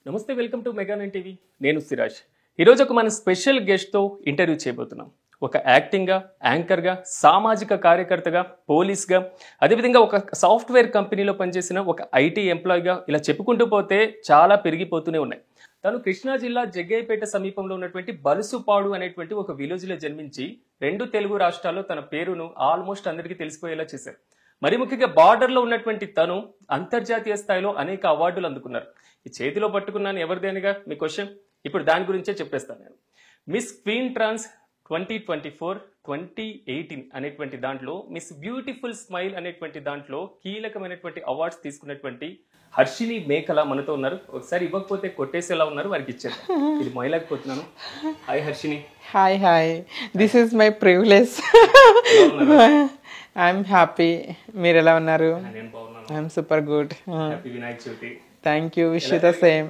నమస్తే, welcome to mega nine TV. నేను సిరాజ్. ఈరోజు ఒక మన స్పెషల్ గెస్ట్తో ఇంటర్వ్యూ చేయబోతున్నాం. ఒక యాక్టింగ్గా, యాంకర్గా, సామాజిక కార్యకర్తగా, పోలీస్గా, అదేవిధంగా ఒక సాఫ్ట్వేర్ కంపెనీలో పనిచేసిన ఒక ఐటీ ఎంప్లాయీగా ఇలా చెప్పుకుంటూ పోతే చాలా పెరిగిపోతూనే ఉన్నాయి. తను కృష్ణా జిల్లా జగ్గయ్యపేట సమీపంలో ఉన్నటువంటి బలుసుపాడు అనేటువంటి ఒక విలేజ్లో జన్మించి 2 తెలుగు రాష్ట్రాల్లో తన పేరును ఆల్మోస్ట్ అందరికీ తెలిసిపోయేలా చేశారు. మరి ముఖ్యంగా బార్డర్లో ఉన్నటువంటి తను అంతర్జాతీయ స్థాయిలో అనేక అవార్డులు అందుకున్నారు. ఈ చేతిలో పట్టుకున్నాను ఎవరిదేనిగా మీ క్వశ్చన్, ఇప్పుడు దాని గురించే చెప్పేస్తాను నేను. మిస్ క్వీన్ ట్రాన్స్ 2024 2018 అనేటువంటి దాంట్లో మిస్ బ్యూటిఫుల్ స్మైల్ అనేటువంటి దాంట్లో కీలకమైనటువంటి అవార్డ్స్ తీసుకున్నటువంటి హర్షిని మేకల మనతో ఉన్నారు. ఒకసారి ఇవ్వకపోతే కొట్టేసేలా ఉన్నారు, వారికి ఇచ్చారు. ఇది మొయలేకపోతున్నాను. Hi Harshini. Hi, this is my privilege. I'm happy. మీరు ఎలా ఉన్నారు? నేను బాగున్నాను. I'm super good. Happy Vinayaka Chavithi. Thank you. Wish you the same.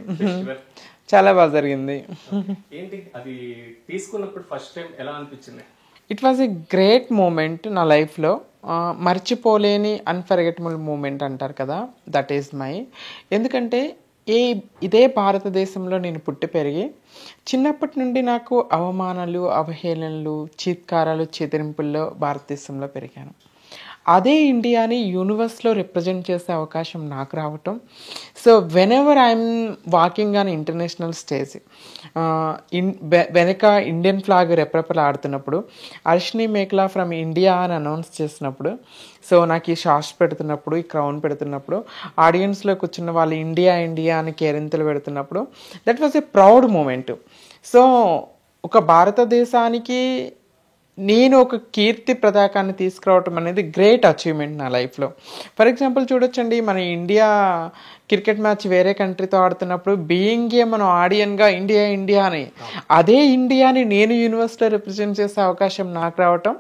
చాలా బాగా జరిగింది. ఏంటి అది తీసుకున్నప్పుడు ఫస్ట్ టైం ఎలా అనిపించింది? It was a great moment నా లైఫ్లో. మర్చిపోలేని అన్ఫర్గెటబుల్ మూమెంట్ అంటారు కదా, దట్ ఈస్ మై. ఎందుకంటే ఇదే భారతదేశంలో నేను పుట్టి పెరిగి చిన్నప్పటి నుండి నాకు అవమానాలు, అవహేళనలు, చీత్కారాలు, చెదిరింపుల్లో భారతదేశంలో పెరిగాను. అదే ఇండియాని యూనివర్స్లో రిప్రజెంట్ చేసే అవకాశం నాకు రావటం. So whenever I'm walking on international stage, వెనక ఇండియన్ ఫ్లాగ్ రెపరెపలాడుతున్నప్పుడు హర్షిని మేకలా ఫ్రమ్ ఇండియా అని అనౌన్స్ చేసినప్పుడు, సో నాకు ఈ షార్ట్స్ పెడుతున్నప్పుడు, ఈ క్రౌన్ పెడుతున్నప్పుడు, ఆడియన్స్లో కూర్చున్న వాళ్ళు ఇండియా ఇండియా అని కేరింతలు పెడుతున్నప్పుడు, that was a proud moment. So ఒక భారతదేశానికి నేను ఒక కీర్తి పతాకాన్ని తీసుకురావటం అనేది గ్రేట్ అచీవ్మెంట్ నా లైఫ్లో. ఫర్ ఎగ్జాంపుల్ చూడొచ్చండి, మన ఇండియా క్రికెట్ మ్యాచ్ వేరే కంట్రీతో ఆడుతున్నప్పుడు బీయింగ్ ఏ మనం ఆడియన్గా ఇండియా ఇండియా అని, అదే ఇండియాని నేను యూనివర్స్లో రిప్రజెంట్ చేసే అవకాశం నాకు రావటం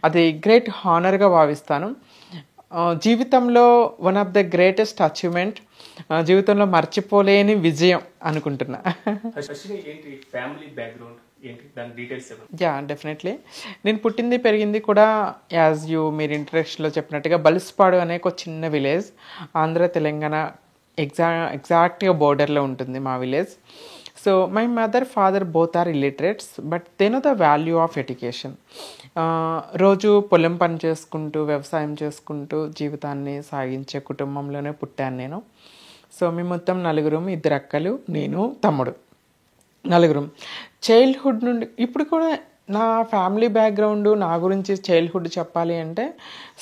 అది గ్రేట్ హానర్గా భావిస్తాను. జీవితంలో one of the greatest achievement, జీవితంలో మర్చిపోలేని విజయం అనుకుంటున్నా. Yeah, definitely. నేను పుట్టింది పెరిగింది కూడా మీరు ఇంట్రడక్షన్లో చెప్పినట్టుగా బలుసుపాడు అనే ఒక చిన్న విలేజ్, ఆంధ్ర తెలంగాణ ఎగ్జాక్ట్గా బోర్డర్లో ఉంటుంది మా village. So my mother father both are illiterates, but they know the value of education. రోజు పొలం పని చేసుకుంటూ, వ్యవసాయం చేసుకుంటూ జీవితాన్ని సాగించే కుటుంబంలోనే పుట్టాను నేను. సో మేము మొత్తం 4, 2 అక్కలు, నేను, తమ్ముడు, 4. చైల్డ్హుడ్ నుండి ఇప్పుడు కూడా నా ఫ్యామిలీ బ్యాక్గ్రౌండ్, నా గురించి చైల్డ్హుడ్ చెప్పాలి అంటే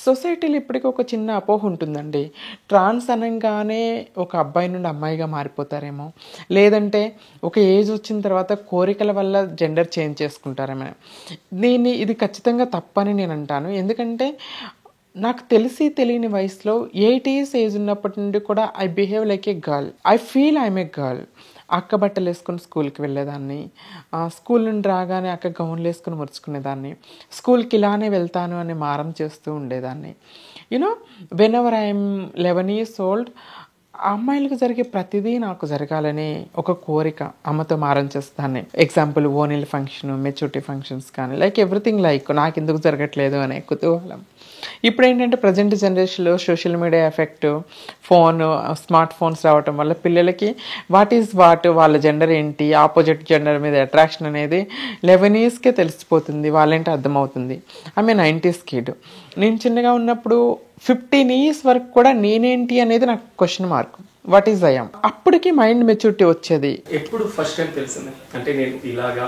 సొసైటీలో ఇప్పటికీ ఒక చిన్న అపోహ ఉంటుందండి. ట్రాన్స్ అనగానే ఒక అబ్బాయి నుండి అమ్మాయిగా మారిపోతారేమో, లేదంటే ఒక ఏజ్ వచ్చిన తర్వాత కోరికల వల్ల జెండర్ చేంజ్ చేసుకుంటారేమో. ఇది ఖచ్చితంగా తప్పని నేను అంటాను. ఎందుకంటే నాకు తెలియని వయసులో 8 years ఏజ్ ఉన్నప్పటి నుండి కూడా I behave like a girl. I feel I'm a girl. అక్క బట్టలు వేసుకొని స్కూల్కి వెళ్ళేదాన్ని, స్కూల్ నుండి రాగానే అక్క గౌన్లు వేసుకొని ముడుచుకునేదాన్ని, స్కూల్కి ఇలానే వెళ్తాను అని మారం చేస్తూ ఉండేదాన్ని. You know when ever I'm 11 years old, అమ్మాయిలకు జరిగే ప్రతిదీ నాకు జరగాలని ఒక కోరిక, అమ్మతో మారం చేస్తాను. ఎగ్జాంపుల్ ఓనీల ఫంక్షన్, మెచ్యూరిటీ ఫంక్షన్స్ కానీ, లైక్ ఎవ్రీథింగ్ లైక్ నాకు ఎందుకు జరగట్లేదు అనే కుతూహలం. ఇప్పుడు ఏంటంటే ప్రజెంట్ జనరేషన్లో social media effect, smart phones రావటం వల్ల పిల్లలకి వాళ్ళ జెండర్ ఏంటి, ఆపోజిట్ జెండర్ మీద అట్రాక్షన్ అనేది 11 yearsకే తెలిసిపోతుంది, వాళ్ళేంటి అర్థమవుతుంది. ఆమె 90s కిడ్. నేను చిన్నగా ఉన్నప్పుడు 15 years వరకు కూడా నేనేంటి అనేది నాకు question mark. What is I am. అప్పటికి మైండ్ మెచ్యూరిటీ వచ్చేది. ఎప్పుడు ఫస్ట్ టైం తెలిసింది అంటే నేను ఇలాగా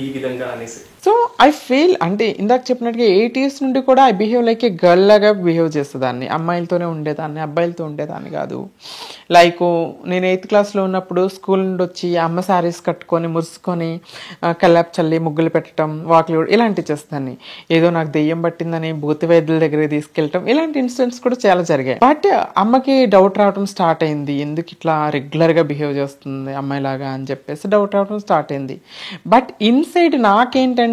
ఈ విధంగా అనేసి? సో ఐ ఫీల్ అంటే ఇందాక చెప్పినట్టుగా 8 years నుండి కూడా I behave like a girl లాగా బిహేవ్ చేసేదాన్ని. అమ్మాయిలతోనే ఉండేదాన్ని, అబ్బాయిలతో ఉండేదాన్ని కాదు. లైక్ నేను 8th classలో ఉన్నప్పుడు స్కూల్ నుండి వచ్చి అమ్మ శారీస్ కట్టుకొని మురుసుకొని కల్లాపు చల్లి ముగ్గులు పెట్టడం, వాకిలు ఇలాంటివి చేస్తాను. ఏదో నాకు దెయ్యం పట్టిందని భూత వైద్యుల దగ్గరికి తీసుకెళ్ళటం, ఇలాంటి ఇన్సిడెంట్స్ కూడా చాలా జరిగాయి. బట్ అమ్మకి డౌట్ రావడం స్టార్ట్ అయింది, ఎందుకు ఇట్లా రెగ్యులర్గా బిహేవ్ చేస్తుంది అమ్మాయిలాగా అని చెప్పేసి డౌట్ రావడం స్టార్ట్ అయింది. బట్ ఇన్సైడ్ నాకేంటంటే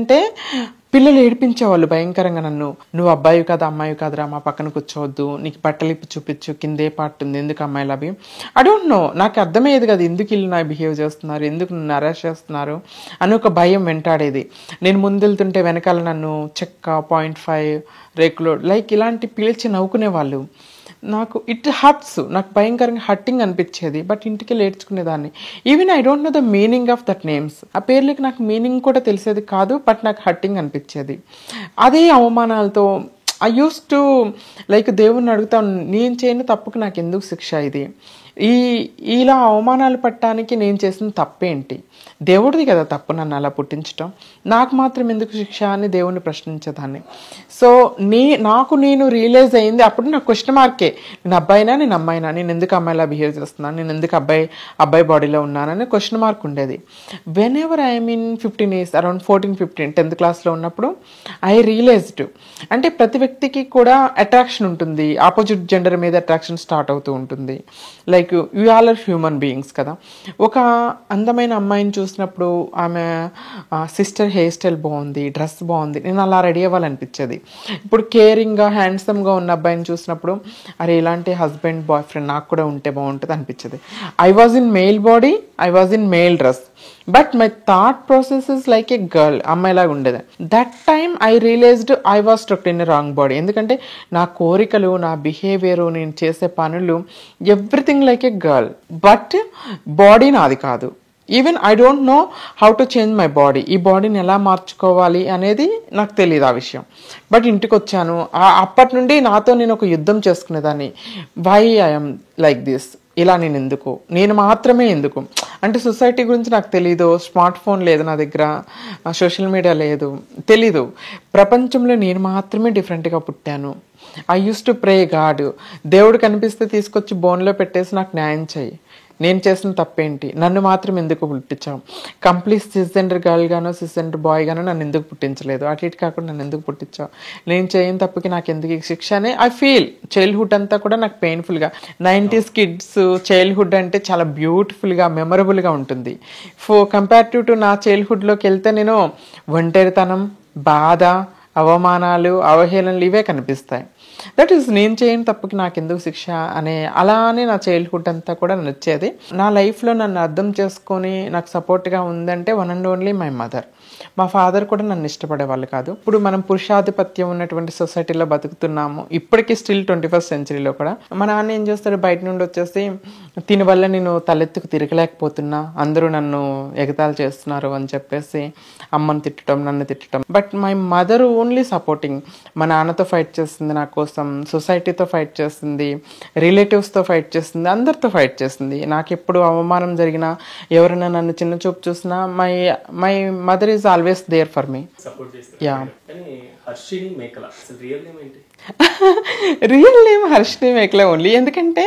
పిల్లలు ఏడిపించేవాళ్ళు భయంకరంగా నన్ను. నువ్వు అబ్బాయి కదా, అమ్మాయి కాదురా, మా పక్కన కూర్చోవద్దు, నీకు బట్టలు ఇప్పి చూపించు, కిందే పార్ట్ ఉంది, ఎందుకు అమ్మాయిలు అవి. ఐ డోంట్ నో, నాకు అర్థమయ్యేది కదా ఎందుకు ఇల్లు నా బిహేవ్ చేస్తున్నారు, ఎందుకు నన్ను అరెస్ట్ చేస్తున్నారు అని ఒక భయం వెంటాడేది. నేను ముందెళ్తుంటే వెనకాల నన్ను చెక్క, 0.5 రేకులు లైక్ ఇలాంటి పీల్చి నవ్వుకునేవాళ్ళు. నాకు ఇట్ హర్ట్స్, నాకు భయంకరంగా హర్టింగ్ అనిపించేది. బట్ ఇంటికి నేర్చుకునేదాన్ని. Even I don't know the meaning of that names. ఆ పేర్లకి నాకు మీనింగ్ కూడా తెలిసేది కాదు. బట్ నాకు హర్టింగ్ అనిపించేది. అదే అవమానాలతో ఐ యూస్ టు లైక్ దేవుణ్ణి అడుగుతాను, నేను చేయని తప్పుకు నాకు ఎందుకు శిక్ష ఇది, ఇలా అవమానాలు పట్టడానికి నేను చేసిన తప్పేంటి, దేవుడిది కదా తప్పు నన్ను అలా పుట్టించటం, నాకు మాత్రం ఎందుకు శిక్ష అని దేవుణ్ణి ప్రశ్నించేదాన్ని. సో నాకు నేను రియలైజ్ అయ్యింది అప్పుడు. నాకు క్వశ్చన్ మార్కే, నేను అబ్బాయినా నేను అమ్మాయినా, నేను ఎందుకు అమ్మాయిలా బిహేవ్ చేస్తున్నాను, నేను ఎందుకు అబ్బాయి బాడీలో ఉన్నానని క్వశ్చన్ మార్క్ ఉండేది. When ever I mean 15 years, around 14-15, 10th క్లాస్లో ఉన్నప్పుడు ఐ రియలైజ్డ్, అంటే ప్రతి వ్యక్తికి కూడా అట్రాక్షన్ ఉంటుంది, ఆపోజిట్ జెండర్ మీద అట్రాక్షన్ స్టార్ట్ అవుతూ ఉంటుంది. Like you all are human beings కదా. ఒక అందమైన అమ్మాయిని చూసినప్పుడు ఆమె సిస్టర్ హెయిర్ స్టైల్ బాగుంది, డ్రెస్ బాగుంది, నేను అలా రెడీ అవ్వాలనిపించేది. ఇప్పుడు కేరింగ్గా హ్యాండ్సమ్గా ఉన్న అబ్బాయిని చూసినప్పుడు అరే ఇలాంటి హస్బెండ్ బాయ్ ఫ్రెండ్ నాకు కూడా ఉంటే బాగుంటుంది అనిపించేది. I was in male body, I was in male dress, but my thought process is like a girl, అమ్మాయిలాగా ఉండేది. That time I realized I was struck in a wrong body. ఎందుకంటే నా కోరికలు, నా బిహేవియరు, నేను చేసే పనులు everything like a girl, but body నాది కాదు. Even I don't know how to change my body. ఈ బాడీని ఎలా మార్చుకోవాలి అనేది నాకు తెలియదు ఆ విషయం. బట్ ఇంటికి వచ్చాను, అప్పటి నుండి నాతో నేను ఒక యుద్ధం చేసుకునేదాన్ని. వై ఐఎమ్ లైక్ దిస్, ఇలా నేను మాత్రమే ఎందుకు, అంటే సొసైటీ గురించి నాకు తెలీదు, స్మార్ట్ ఫోన్ లేదు నా దగ్గర, సోషల్ మీడియా లేదు, తెలీదు. ప్రపంచంలో నేను మాత్రమే డిఫరెంట్గా పుట్టాను. I use to pray God, దేవుడు కనిపిస్తే తీసుకొచ్చి బోన్లో పెట్టేసి నాకు న్యాయం చేయి, నేను చేసిన తప్పేంటి, నన్ను మాత్రం ఎందుకు పుట్టించావు, కంప్లీట్ సిస్జెండర్ గర్ల్ గానో సిస్జెండర్ బాయ్ గానో నన్ను ఎందుకు పుట్టించలేదు, అటు ఇటు కాకుండా నన్ను ఎందుకు పుట్టించావు, నేను చేయని తప్పుకి నాకు ఎందుకు ఈ శిక్ష అని ఐ ఫీల్. చైల్డ్హుడ్ అంతా కూడా నాకు పెయిన్ఫుల్గా, 90s కిడ్స్ చైల్డ్హుడ్ అంటే చాలా బ్యూటిఫుల్గా మెమరబుల్గా ఉంటుంది. కంపేరిటివ్ టు నా చైల్డ్హుడ్లోకి వెళ్తే నేను ఒంటరితనం, బాధ, అవమానాలు, అవహేళనలు ఇవే కనిపిస్తాయి. దట్ ఈస్ నేను చేయని తప్పుకి నాకు ఎందుకు శిక్ష అనే అలానే నా చైల్డ్హుడ్ అంతా కూడా నచ్చేది. నా లైఫ్లో నన్ను అర్థం చేసుకొని నాకు సపోర్ట్గా ఉందంటే one and only my mother. మా ఫాదర్ కూడా నన్ను ఇష్టపడే వాళ్ళు కాదు. ఇప్పుడు మనం పురుషాధిపత్యం ఉన్నటువంటి సొసైటీలో బతుకుతున్నాము ఇప్పటికీ, స్టిల్ 21st centuryలో కూడా. మా నాన్న ఏం చేస్తాడు, బయట నుండి వచ్చేసి దీనివల్ల నేను తలెత్తుకు తిరగలేకపోతున్నా, అందరూ నన్ను ఎగతాళి చేస్తున్నారు అని చెప్పేసి అమ్మని తిట్టడం, నన్ను తిట్టడం. But my mother only supporting. మా నాన్నతో ఫైట్ చేస్తుంది నా కోసం, సొసైటీతో ఫైట్ చేస్తుంది, రిలేటివ్స్తో ఫైట్ చేస్తుంది, అందరితో ఫైట్ చేస్తుంది. నాకు ఎప్పుడు అవమానం జరిగినా, ఎవరైనా నన్ను చిన్న చూపు చూసినా my mother is always there for me. Yeah. Real name Harshini Mekala only. ఎందుకంటే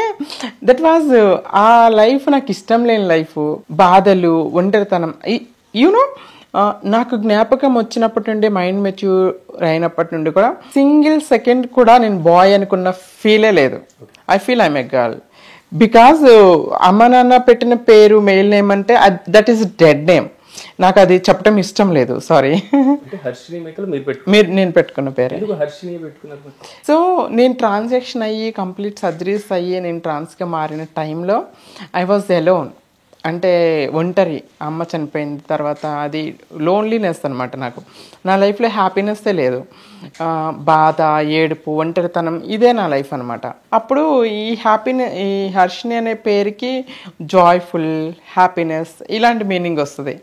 దట్ వాజ్ ఆ లైఫ్ నాకు ఇష్టం లేని లైఫ్. బాధలు, ఒంటరితనం, యూనో నాకు జ్ఞాపకం వచ్చినప్పటి నుండి, మైండ్ మెచ్యూర్ అయినప్పటి నుండి కూడా సింగిల్ సెకండ్ కూడా నేను బాయ్ అనుకున్న ఫీలే లేదు. I feel I'm a girl. Because అమ్మ నాన్న పెట్టిన పేరు మెయిల్ నేమ్ అంటే దట్ ఈస్ డెడ్ నేమ్. నాకు అది చెప్పడం ఇష్టం లేదు, సారీ. నేను పెట్టుకున్న పేరు. సో నేను ట్రాన్సాక్షన్ అయ్యి, కంప్లీట్ సర్జరీస్ అయ్యి, నేను ట్రాన్స్గా మారిన టైంలో ఐ వాజ్ ఎలోన్. అంటే ఒంటరి, అమ్మ చనిపోయిన తర్వాత అది లోన్లీనెస్ అనమాట. నాకు నా లైఫ్లో హ్యాపీనెస్సే లేదు. బాధ, ఏడుపు, ఒంటరితనం, ఇదే నా లైఫ్ అనమాట. అప్పుడు ఈ హర్షిని అనే పేరుకి జాయ్ఫుల్, హ్యాపీనెస్ ఇలాంటి మీనింగ్ వస్తుంది.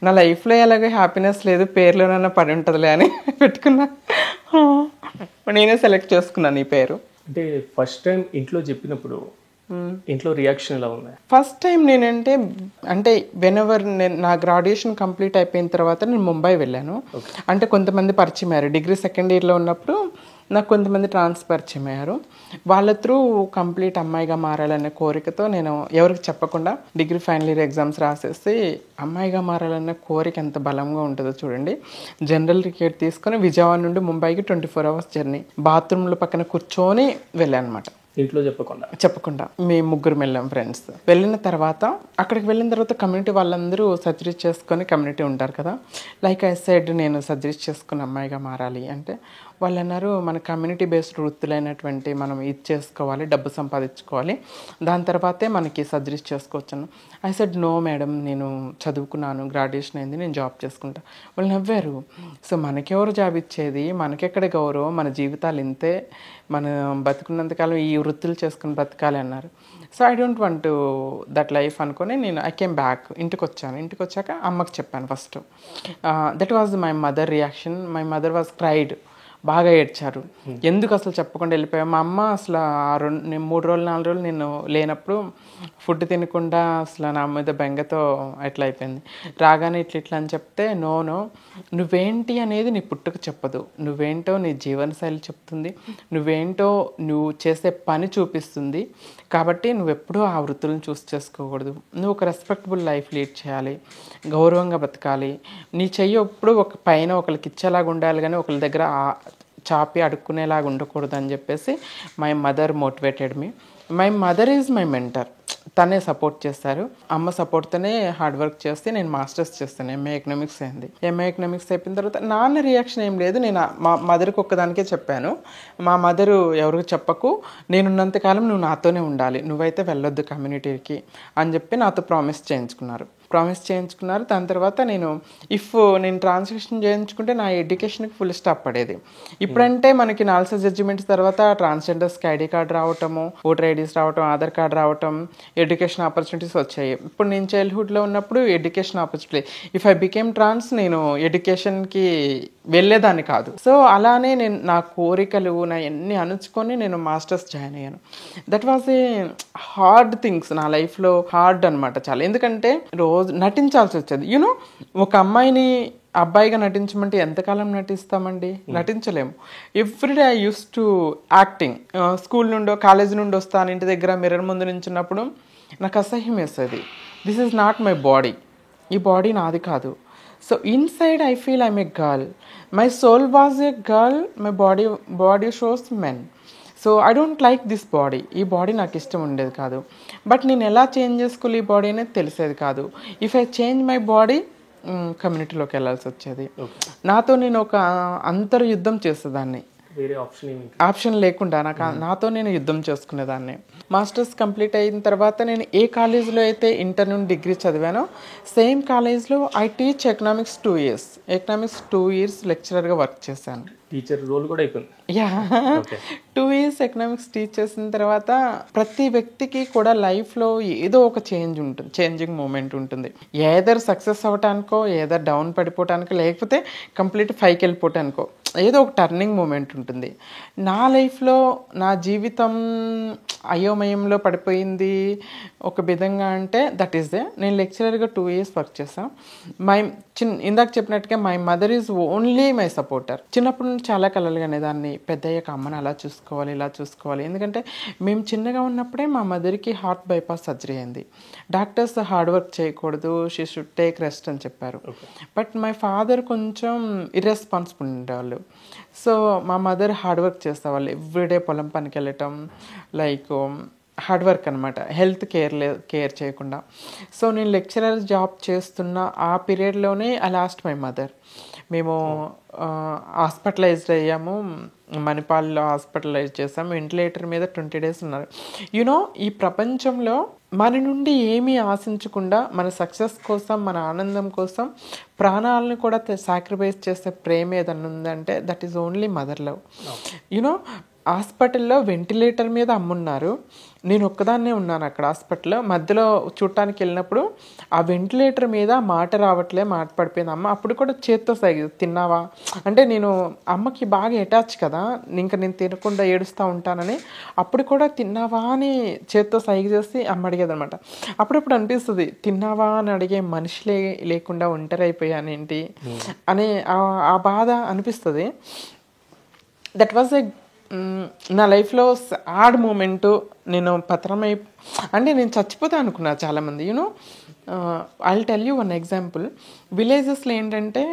నా లైఫ్లో ఎలాగో హ్యాపీనెస్ లేదు, పేరులోనైనా పడి ఉంటుందిలే అని పెట్టుకున్నా. నేనే సెలెక్ట్ చేసుకున్నాను ఈ పేరు. అంటే ఫస్ట్ టైం ఇంట్లో చెప్పినప్పుడు ఇంట్లో రియాక్షన్ ఎలా ఉంది? ఫస్ట్ టైం నేనంటే అంటే వెనెవర్ నేను నా గ్రాడ్యుయేషన్ కంప్లీట్ అయిపోయిన తర్వాత నేను ముంబై వెళ్ళాను. అంటే కొంతమంది పరిచయం అయ్యారు. డిగ్రీ సెకండ్ ఇయర్లో ఉన్నప్పుడు నాకు కొంతమంది పరిచయం అయ్యారు. వాళ్ళ త్రూ కంప్లీట్ అమ్మాయిగా మారాలనే కోరికతో నేను ఎవరికి చెప్పకుండా డిగ్రీ ఫైనల్ ఇయర్ ఎగ్జామ్స్ రాసేసి, అమ్మాయిగా మారాలనే కోరిక ఎంత బలంగా ఉంటుందో చూడండి. జనరల్ టికెట్ తీసుకొని విజయవాడ నుండి ముంబైకి 24 hours జర్నీ, బాత్రూంలో పక్కన కూర్చొని వెళ్ళాను అనమాట. ఇంట్లో చెప్పకుండా మేము ముగ్గురు వెళ్ళాం ఫ్రెండ్స్. వెళ్ళిన తర్వాత అక్కడికి వెళ్ళిన తర్వాత కమ్యూనిటీ వాళ్ళందరూ సర్జరీ చేసుకొని కమ్యూనిటీ ఉంటారు కదా. లైక్ ఐ సెడ్, నేను సర్జరీ చేసుకుని అమ్మాయిగా మారాలి అంటే వాళ్ళు అన్నారు మన కమ్యూనిటీ బేస్డ్ వృత్తులైనటువంటి మనం ఇది చేసుకోవాలి, డబ్బు సంపాదించుకోవాలి, దాని తర్వాతే మనకి సర్జరీస్ చేసుకోవచ్చాను. ఐ సెడ్ నో మేడం, నేను చదువుకున్నాను, గ్రాడ్యుయేషన్ అయింది, నేను జాబ్ చేసుకుంటా. వాళ్ళు నవ్వారు. సో మనకెవరు జాబ్ ఇచ్చేది, మనకెక్కడ గౌరవం, మన జీవితాలు ఇంతే, మన బతుకున్నంతకాలం ఈ వృత్తులు చేసుకుని బతకాలి అన్నారు. So I don't want that life అనుకొని నేను ఐ కేమ్ బ్యాక్, ఇంటికి వచ్చాను. ఇంటికి వచ్చాక అమ్మకి చెప్పాను first. That was my mother reaction. My mother was cried. బాగా ఏడ్చారు. ఎందుకు అసలు చెప్పకుండా వెళ్ళిపోయావు? మా అమ్మ అసలు నేను 3 రోజులు 4 రోజులు నేను లేనప్పుడు ఫుడ్ తినకుండా అసలు నా మీద బెంగతో ఎట్లా అయిపోయింది. రాగానే ఇట్లా అని చెప్తే నో నువ్వేంటి అనేది నీ పుట్టుక చెప్పదు, నువ్వేంటో నీ జీవనశైలి చెప్తుంది, నువ్వేంటో నువ్వు చేసే పని చూపిస్తుంది. కాబట్టి నువ్వెప్పుడూ ఆ వృత్తులను చూస్ చేసుకోకూడదు. నువ్వు ఒక రెస్పెక్టబుల్ లైఫ్ లీడ్ చేయాలి, గౌరవంగా బతకాలి. నీ చెయ్యి ఎప్పుడు ఒక పైన ఒకరికి ఇచ్చేలాగా ఉండాలి, కానీ ఒకరి దగ్గర చాపి అడుక్కునేలాగా ఉండకూడదు అని చెప్పేసి my mother motivated me. My mother is my mentor. తనే సపోర్ట్ చేస్తారు. అమ్మ సపోర్ట్తోనే హార్డ్ వర్క్ చేస్తే నేను మాస్టర్స్ చేస్తాను. ఎంఏ ఎకనామిక్స్ అయింది. ఎంఏ ఎకనామిక్స్ అయిపోయిన తర్వాత నాన్న రియాక్షన్ ఏం లేదు. నేను మా మదర్కి ఒక్కదానికే చెప్పాను, మా మదరు ఎవరికి చెప్పకు, నేనున్నంతకాలం నువ్వు నాతోనే ఉండాలి, నువ్వైతే వెళ్ళొద్దు కమ్యూనిటీకి అని చెప్పి నాతో ప్రామిస్ చేయించుకున్నారు. దాని తర్వాత నేను నేను ట్రాన్స్లేషన్ చేయించుకుంటే నా ఎడ్యుకేషన్కి ఫుల్ స్టాప్ పడేది. ఇప్పుడంటే మనకి నాల్సా జడ్జిమెంట్స్ తర్వాత ట్రాన్స్జెండర్స్కి ఐడి కార్డు రావటము, ఓటర్ ఐడీస్ రావటం, ఆధార్ కార్డు రావటం, ఎడ్యుకేషన్ ఆపర్చునిటీస్ వచ్చాయి. ఇప్పుడు నేను చైల్డ్హుడ్లో ఉన్నప్పుడు education opportunity, if I became trans నేను ఎడ్యుకేషన్కి వెళ్ళేదాన్ని కాదు. సో అలానే నేను నా కోరికలు నా అన్ని అణుచుకొని నేను మాస్టర్స్ జాయిన్ అయ్యాను. That was a hard things నా లైఫ్లో, హార్డ్ అనమాట చాలా. ఎందుకంటే రోజు నటించాల్సి వచ్చేది. యూనో, ఒక అమ్మాయిని అబ్బాయిగా నటించమంటే ఎంతకాలం నటిస్తామండి? నటించలేము. Everyday I use to acting. School నుండో కాలేజ్ నుండి వస్తాను, ఇంటి దగ్గర మిర్రర్ ముందు నించున్నప్పుడు నాకు అసహ్యం వేస్తుంది. This is not my body, ఈ బాడీ నాది కాదు. So inside I feel I'm a girl, my soul was a girl, my body shows men. So I don't like this body. ఈ బాడీ నాకు ఇష్టం ఉండేది కాదు. బట్ నేను ఎలా చేంజ్ చేసుకోవాలి ఈ బాడీ అనేది తెలిసేది కాదు. If I change my body కమ్యూనిటీలోకి వెళ్ళాల్సి వచ్చేది. నాతో నేను ఒక అంతర్యుద్ధం చేసేదాన్ని, ఆప్షన్ లేకుండా నాతో నేను యుద్ధం చేసుకునేదాన్ని. మాస్టర్స్ కంప్లీట్ అయిన తర్వాత నేను ఏ కాలేజ్లో అయితే ఇంటర్ నుండి డిగ్రీ చదివానో సేమ్ కాలేజ్లో I teach economics 2 years. Economics 2 years లెక్చరర్గా వర్క్ చేశాను. టీచర్ రోల్ కూడా అయిపోయింది. 2 years ఎకనామిక్స్ టీచ్ చేసిన తర్వాత ప్రతి వ్యక్తికి కూడా లైఫ్లో ఏదో ఒక చేంజింగ్ మూమెంట్ ఉంటుంది. ఏదర్ సక్సెస్ అవ్వటానికో, ఏదర్ డౌన్ పడిపోవటానికో, లేకపోతే కంప్లీట్ పైకి వెళ్ళిపోవటానికో ఏదో ఒక టర్నింగ్ మూమెంట్ ఉంటుంది. నా లైఫ్లో నా జీవితం అయోమయంలో పడిపోయింది ఒక విధంగా అంటే దట్ ఈస్ నేను లెక్చరర్గా 2 years వర్క్ చేశాను. ఇందాక చెప్పినట్టుగా my mother is only my supporter. చిన్నప్పటి నుంచి చాలా కలలు అనేదాన్ని, పెద్దయ్యాక అమ్మని అలా చూసుకోవాలి, ఇలా చూసుకోవాలి. ఎందుకంటే మేము చిన్నగా ఉన్నప్పుడే మా మదర్కి హార్ట్ బైపాస్ సర్జరీ అయింది. డాక్టర్స్ హార్డ్ వర్క్ చేయకూడదు, షీ షుడ్ టేక్ రెస్ట్ అని చెప్పారు. బట్ మై ఫాదర్ కొంచెం ఇర్రెస్పాన్సిబుల్ ఉండేవాళ్ళు. సో మా మదర్ హార్డ్ వర్క్ చేసేవాళ్ళు. ఎవ్రీడే పొలం పనికి వెళ్ళటం, లైక్ హార్డ్ వర్క్ అనమాట, హెల్త్ కేర్ చేయకుండా. సో నేను లెక్చరర్ జాబ్ చేస్తున్న ఆ పీరియడ్లోనే ఐ లాస్ట్ మై మదర్. మేము హాస్పిటలైజ్డ్ అయ్యాము, మణిపాల్లో హాస్పిటలైజ్ చేసాము. వెంటిలేటర్ మీద 20 days ఉన్నారు. యూనో, ఈ ప్రపంచంలో మన నుండి ఏమీ ఆశించకుండా మన సక్సెస్ కోసం, మన ఆనందం కోసం ప్రాణాలను కూడా సాక్రిఫైస్ చేసే ప్రేమ ఏదన్నా ఉందంటే that is only mother love. You know, హాస్పిటల్లో వెంటిలేటర్ మీద అమ్మున్నారు, నేను ఒక్కదాన్నే ఉన్నాను అక్కడ హాస్పిటల్లో. మధ్యలో చూడటానికి వెళ్ళినప్పుడు ఆ వెంటిలేటర్ మీద మాట రావట్లే, మాట పడిపోయింది అమ్మ. అప్పుడు కూడా చేత్తో సైగ, తిన్నావా అంటే నేను అమ్మకి బాగా అటాచ్ కదా, ఇంకా నేను తినకుండా ఏడుస్తూ ఉంటానని అప్పుడు కూడా తిన్నావా అని చేత్తో సైగ చేసి అమ్మ అడిగేది అనమాట. అప్పుడప్పుడు అనిపిస్తుంది, తిన్నావా అని అడిగే మనిషి లేకుండా ఒంటరి అయిపోయానేంటి అనే ఆ బాధ అనిపిస్తుంది. దట్ వాజ్ ఎ నా లైఫ్లో సాడ్ మూమెంటు. నేను అంటే నేను చచ్చిపోతా అనుకున్నా చాలామంది. You know, I will tell you one example. విలేజెస్లో ఏంటంటే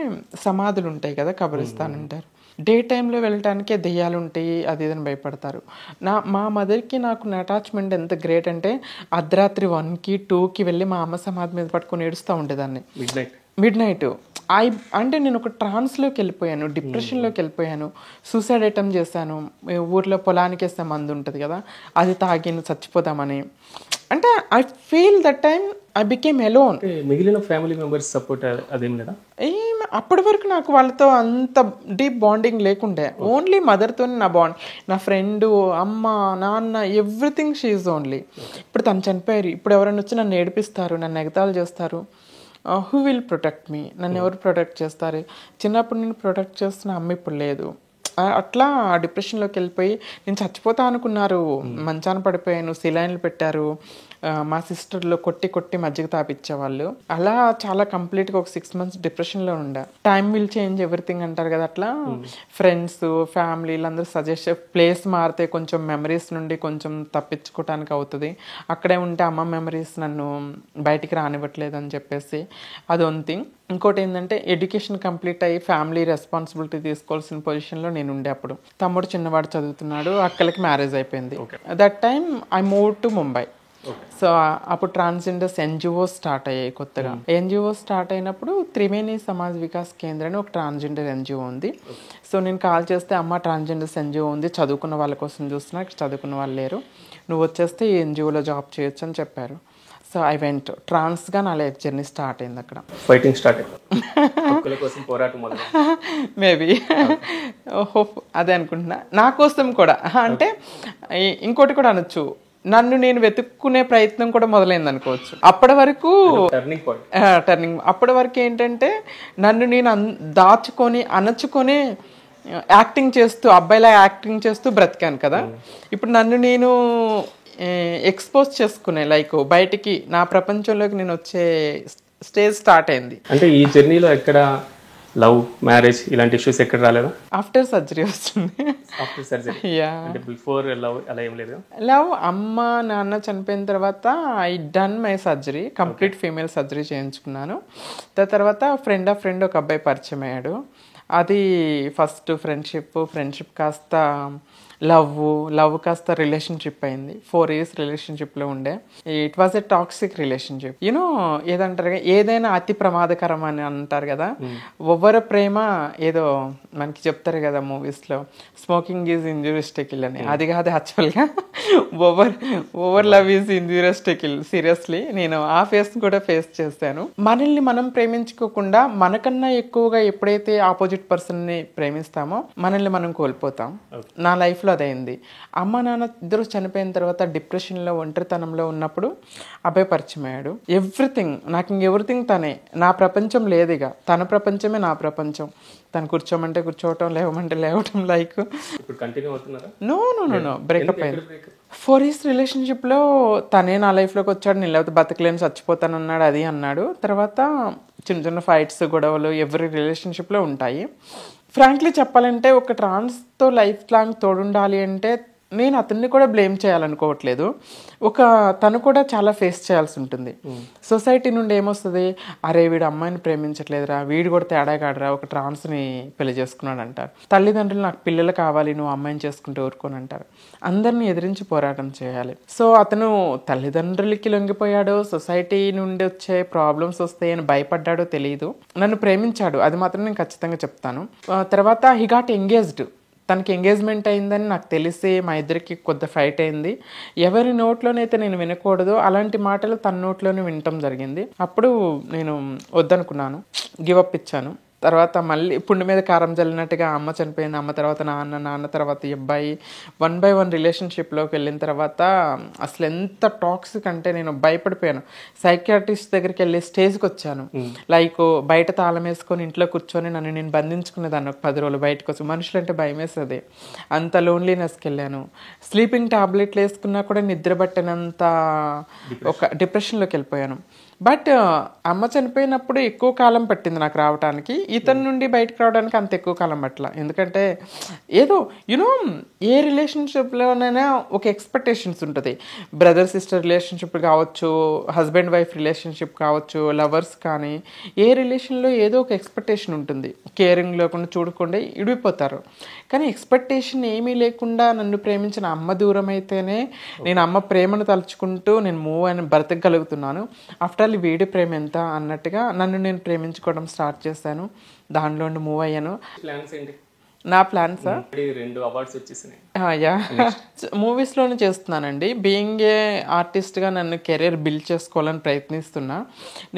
సమాధులు ఉంటాయి కదా, కబరిస్తాన్ అంటారు. డే టైంలో వెళ్ళటానికే దెయ్యాలు ఉంటాయి, అది ఇదని భయపడతారు. మా మదర్కి నాకు అటాచ్మెంట్ ఎంత గ్రేట్ అంటే అర్ధరాత్రి 1కి 2కి వెళ్ళి మా అమ్మ సమాధి మీద పట్టుకొని ఏడుస్తూ ఉండేదాన్ని. మిడ్ నైట్ అంటే నేను ఒక ట్రాన్స్లోకి వెళ్ళిపోయాను, డిప్రెషన్లోకి వెళ్ళిపోయాను, సూసైడ్ అటెంప్ట్ చేశాను. ఊర్లో పొలానికి వేస్తే మందు ఉంటుంది కదా, అది తాగి చచ్చిపోదామని. అంటే I feel that time I became alone. మిగిలిన ఫ్యామిలీ మెంబర్స్ సపోర్ట్ అదేం లేదా? అప్పటి వరకు నాకు వాళ్ళతో అంత డీప్ బాండింగ్ లేకుండే. ఓన్లీ మదర్తో నా బాండ్, నా ఫ్రెండ్, అమ్మ, నాన్న, ఎవ్రీథింగ్ షీ ఈజ్ ఓన్లీ. ఇప్పుడు తను చనిపోయారు, ఇప్పుడు ఎవరైనా వచ్చి నన్ను ఏడిపిస్తారు, నన్ను ఎగతాళి చేస్తారు. Who will protect me? నన్ను ఎవరు ప్రొటెక్ట్ చేస్తారు? చిన్నప్పుడు నేను ప్రొటెక్ట్ చేస్తున్న అమ్మ ఇప్పుడు లేదు. అట్లా డిప్రెషన్లోకి వెళ్ళిపోయి నేను చచ్చిపోతా అనుకున్నారు, మంచాన పడిపోయాను, సిలైన్లు పెట్టారు, మా సిస్టర్లో కొట్టి కొట్టి మజ్జిగ తాపిచ్చేవాళ్ళు. అలా చాలా కంప్లీట్గా ఒక 6 months డిప్రెషన్లో ఉండే. టైం విల్ చేంజ్ ఎవ్రీథింగ్ అంటారు కదా, అట్లా ఫ్రెండ్స్, ఫ్యామిలీ అందరూ సజెస్ట్, ప్లేస్ మారితే కొంచెం మెమరీస్ నుండి కొంచెం తప్పించుకోవటానికి అవుతుంది, అక్కడే ఉంటే అమ్మ మెమరీస్ నన్ను బయటికి రానివ్వట్లేదు అని చెప్పేసి అది వన్ థింగ్. ఇంకోటి ఏంటంటే ఎడ్యుకేషన్ కంప్లీట్ అయ్యి ఫ్యామిలీ రెస్పాన్సిబిలిటీ తీసుకోవాల్సిన పొజిషన్లో నేను ఉండే. అప్పుడు తమ్ముడు చిన్నవాడు చదువుతున్నాడు, అక్కలకి మ్యారేజ్ అయిపోయింది. That time I move to Mumbai. So అప్పుడు ట్రాన్స్జెండర్స్ ఎన్జిఓ స్టార్ట్ అయ్యాయి కొత్తగా. ఎన్జిఓ స్టార్ట్ అయినప్పుడు త్రివేణి సమాజ్ వికాస్ కేంద్ర అని ఒక ట్రాన్స్జెండర్ ఎన్జిఓ ఉంది. సో నేను కాల్ చేస్తే, అమ్మ ట్రాన్స్జెండర్స్ ఎన్జిఓ ఉంది, చదువుకున్న వాళ్ళ కోసం చూస్తున్నా, ఇక్కడ చదువుకున్న వాళ్ళు లేరు, నువ్వు వచ్చేస్తే ఈ ఎన్జిఓలో జాబ్ చేయొచ్చు అని చెప్పారు. So I went. ట్రాన్స్గా నా లైఫ్ జర్నీ స్టార్ట్ అయింది అక్కడ. ఫైటింగ్ స్టార్ట్ అయింది మేబీ హోప్ అదే అనుకుంటున్నా. నా కోసం కూడా, అంటే ఇంకోటి కూడా అనొచ్చు, నన్ను నేను వెతుక్కునే ప్రయత్నం కూడా మొదలైంది అనుకోవచ్చు. అప్పటి వరకు టర్నింగ్, అప్పటి వరకు ఏంటంటే నన్ను నేను దాచుకొని అణచుకొని యాక్టింగ్ చేస్తూ, అబ్బాయిలా యాక్టింగ్ చేస్తూ బ్రతికాను కదా. ఇప్పుడు నన్ను నేను ఎక్స్పోజ్ చేసుకునే, లైక్ బయటికి నా ప్రపంచంలోకి నేను వచ్చే స్టేజ్ స్టార్ట్ అయింది. అంటే ఈ జర్నీలో ఎక్కడ లవ్, మ్యారేజ్ ఇలాంటి ఇష్యూస్ ఎక్కడ రాలేదా? ఆఫ్టర్ సర్జరీ వస్తుంది. ఆఫ్టర్ సర్జరీ, అంటే బిఫోర్ లవ్ అలా ఏం లేదు? లవ్ అమ్మ నాన్న చనిపోయిన తర్వాత I done my surgery, complete female surgery చేయించుకున్నాను. తర్వాత ఫ్రెండ్ ఆఫ్ ఫ్రెండ్ ఒక అబ్బాయి పరిచయం అయ్యాడు. అది ఫస్ట్ ఫ్రెండ్షిప్ కాస్త లవ్ కాస్త రిలేషన్షిప్ అయింది. 4 years రిలేషన్షిప్లో ఉండే. It was a toxic relationship. You know ఏదంటారు, ఏదైనా అతి ప్రమాదకరం అని అంటారు కదా. ఒవ్వరి ప్రేమ ఏదో మనకి చెప్తారు కదా మూవీస్లో, smoking is injurious to kill అని. అది కాదు యాక్చువల్గా, over love is injurious to kill. Seriously నేను ఆ ఫేస్ కూడా ఫేస్ చేశాను. మనల్ని మనం ప్రేమించుకోకుండా మనకన్నా ఎక్కువగా ఎప్పుడైతే ఆపోజిట్ పర్సన్ని ప్రేమిస్తామో మనల్ని మనం కోల్పోతాం. నా లైఫ్లో అదైంది. అమ్మ నాన్న ఇద్దరు చనిపోయిన తర్వాత డిప్రెషన్లో, ఒంటరితనంలో ఉన్నప్పుడు అబ్బాయి పరిచయం అయ్యాడు. ఎవ్రీథింగ్, నాకు ఇంకెవ్రీథింగ్ తనే, నా ప్రపంచం లేదు ఇక, తన ప్రపంచమే నా ప్రపంచం. తను కూర్చోమంటే కూర్చోవటం, లేవమంటే లేవటం. లైక్ నో బ్రేకప్ అయింది. 4 years రిలేషన్షిప్లో తనే నా లైఫ్లోకి వచ్చాడు. నేను లేకపోతే బతకలేని చచ్చిపోతాను అన్నాడు, అది అన్నాడు. తర్వాత చిన్న చిన్న ఫైట్స్, గొడవలు ఎవ్రీ రిలేషన్షిప్లో ఉంటాయి. ఫ్రాంక్లీ చెప్పాలంటే ఒక ట్రాన్స్తో లైఫ్ లాంగ్ తోడుండాలి అంటే నేను అతన్ని కూడా బ్లేమ్ చేయాలనుకోవట్లేదు. తను కూడా చాలా ఫేస్ చేయాల్సి ఉంటుంది. సొసైటీ నుండి ఏమొస్తుంది, అరే వీడు అమ్మాయిని ప్రేమించట్లేదురా, వీడు కూడా తేడాగాడరా, ఒక ట్రాన్స్ని పెళ్లి చేసుకున్నాడు అంటారు. తల్లిదండ్రులు నాకు పిల్లలు కావాలి, నువ్వు అమ్మాయిని చేసుకుంటే ఊరుకోని అంటారు. అందరినీ ఎదిరించి పోరాటం చేయాలి. సో అతను తల్లిదండ్రులకి లొంగిపోయాడో, సొసైటీ నుండి వచ్చే ప్రాబ్లమ్స్ వస్తాయని భయపడ్డాడో తెలియదు, నన్ను ప్రేమించాడు, అది మాత్రం నేను ఖచ్చితంగా చెప్తాను. తర్వాత హీ గాట్ ఎంగేజ్డ్. తనకి ఎంగేజ్మెంట్ అయిందని నాకు తెలిసి మా ఇద్దరికి కొద్ది ఫైట్ అయింది. ఎవరి నోట్లోనైతే నేను వినకూడదో అలాంటి మాటలు తన నోట్లోనే వినటం జరిగింది. అప్పుడు నేను వద్దనుకున్నాను, గివప్ ఇచ్చాను. తర్వాత మళ్ళీ పుండు మీద కారం జల్లినట్టుగా అమ్మ చనిపోయింది. అమ్మ తర్వాత నాన్న తర్వాత ఈ అబ్బాయి 1 by 1 రిలేషన్షిప్లోకి వెళ్ళిన తర్వాత అసలు ఎంత టాక్సిక్ అంటే నేను భయపడిపోయాను. సైకియాట్రిస్ట్ దగ్గరికి వెళ్ళే స్టేజ్కి వచ్చాను. లైక్ బయట తాళం వేసుకొని ఇంట్లో కూర్చొని నన్ను నేను బంధించుకునేదాన్ని. ఒక 10 రోజులు బయటకు వచ్చి, మనుషులంటే భయం వేసేది, అంత లోన్లీనెస్కి వెళ్ళాను. స్లీపింగ్ టాబ్లెట్లు వేసుకున్నా కూడా నిద్ర పట్టినంత ఒక డిప్రెషన్లోకి వెళ్ళిపోయాను. బట్ అమ్మ చనిపోయినప్పుడు ఎక్కువ కాలం పట్టింది నాకు రావడానికి. ఇతని నుండి బయటకు రావడానికి అంత ఎక్కువ కాలం పట్టల. ఎందుకంటే ఏదో ఏ రిలేషన్షిప్లోనైనా ఒక ఎక్స్పెక్టేషన్స్ ఉంటుంది. బ్రదర్ సిస్టర్ రిలేషన్షిప్ కావచ్చు, హస్బెండ్ వైఫ్ రిలేషన్షిప్ కావచ్చు, లవర్స్ కానీ, ఏ రిలేషన్లో ఏదో ఒక ఎక్స్పెక్టేషన్ ఉంటుంది. కేరింగ్ లేకుండా చూడకుండా ఇడిపోతారు. కానీ ఎక్స్పెక్టేషన్ ఏమీ లేకుండా నన్ను ప్రేమించిన అమ్మ దూరం అయితేనే నేను అమ్మ ప్రేమను తలుచుకుంటూ నేను మూవ్ అని బ్రతకగలుగుతున్నాను. ఆఫ్టర్ చూడాలి వీడి ప్రేమ ఎంత అన్నట్టుగా నన్ను నేను ప్రేమించుకోవడం స్టార్ట్ చేశాను. దానిలో మూవ్ అయ్యాను. ప్లాన్స్ ఏంటి? నా ప్లాన్స్ 2 అవార్డ్స్ వచ్చేసినాయి. యా మూవీస్లోనే చేస్తున్నానండి. బీయింగ్ ఏ ఆర్టిస్ట్గా నన్ను కెరీర్ బిల్డ్ చేసుకోవాలని ప్రయత్నిస్తున్నా.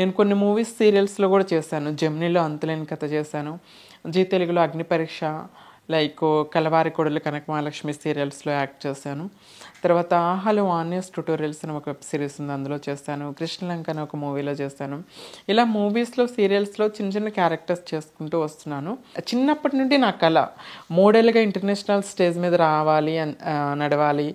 నేను కొన్ని మూవీస్ సీరియల్స్లో కూడా చేశాను. జెమినీలో అంతులేని కథ చేశాను, జీ తెలుగులో అగ్ని పరీక్ష, లైక్ కలవారి కొడులు కనక మహాలక్ష్మి సీరియల్స్లో యాక్ట్ చేశాను. తర్వాత ఆహాలో ఆనియస్ ట్యూటోరియల్స్ అని ఒక వెబ్ సిరీస్ ఉంది, అందులో చేశాను. కృష్ణలంక అని ఒక మూవీలో చేశాను. ఇలా మూవీస్లో సీరియల్స్లో చిన్న చిన్న క్యారెక్టర్స్ చేసుకుంటూ వస్తున్నాను. చిన్నప్పటి నుండి నా కళ మోడల్గా ఇంటర్నేషనల్ స్టేజ్ మీద రావాలి, నడవాలి,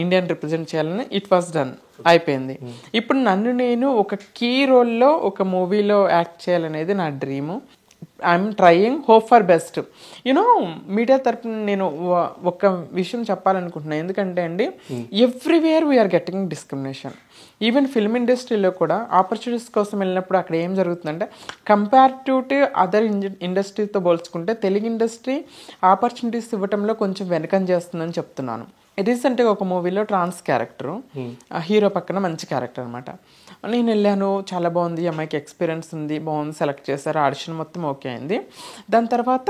ఇండియన్ రిప్రజెంట్ చేయాలని ఇట్ వాస్ డన్, అయిపోయింది. ఇప్పుడు నన్ను నేను ఒక కీ రోల్లో ఒక మూవీలో యాక్ట్ చేయాలనేది నా dream. I'm trying, hope for best. You know media తరపున నేను ఒక విషయం చెప్పాలనుకుంటున్నాను. ఎందుకంటే అండి, everywhere we're getting discrimination. Even film ఇండస్ట్రీలో కూడా ఆపర్చునిటీస్ కోసం వెళ్ళినప్పుడు అక్కడ ఏం జరుగుతుందంటే, కంపారిటివ్ టు అదర్ ఇండస్ట్రీతో పోల్చుకుంటే తెలుగు ఇండస్ట్రీ ఆపర్చునిటీస్ ఇవ్వటంలో కొంచెం వెనకం చేస్తుందని చెప్తున్నాను. రీసెంట్గా ఒక మూవీలో ట్రాన్స్ క్యారెక్టరు, హీరో పక్కన మంచి క్యారెక్టర్ అనమాట. నేను వెళ్ళాను, చాలా బాగుంది, అమ్మాయికి ఎక్స్పీరియన్స్ ఉంది, బాగుంది, సెలెక్ట్ చేశారు, ఆడిషన్ మొత్తం ఓకే అయింది. దాని తర్వాత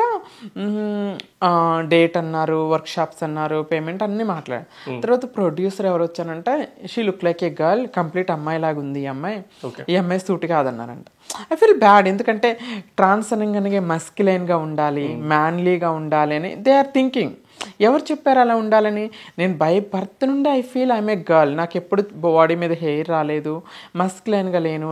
డేట్ అన్నారు, వర్క్షాప్స్ అన్నారు, పేమెంట్ అన్నీ మాట్లాడారు. తర్వాత ప్రొడ్యూసర్ ఎవరు వచ్చానంటే, she look like a girl, complete అమ్మాయి లాగా ఉంది ఈ అమ్మాయి సూట్ కాదన్నారంట. I feel bad. ఎందుకంటే ట్రాన్స్ అనగానే మస్క్యులైన్గా ఉండాలి, మ్యాన్లీగా ఉండాలి అని దే ఆర్ థింకింగ్. ఎవరు చెప్పారు అలా ఉండాలని? నేను బై బర్త్ నుండి I feel I'm a girl. నాకు ఎప్పుడు బాడీ మీద హెయిర్ రాలేదు, మస్క్లైన్గా లేను,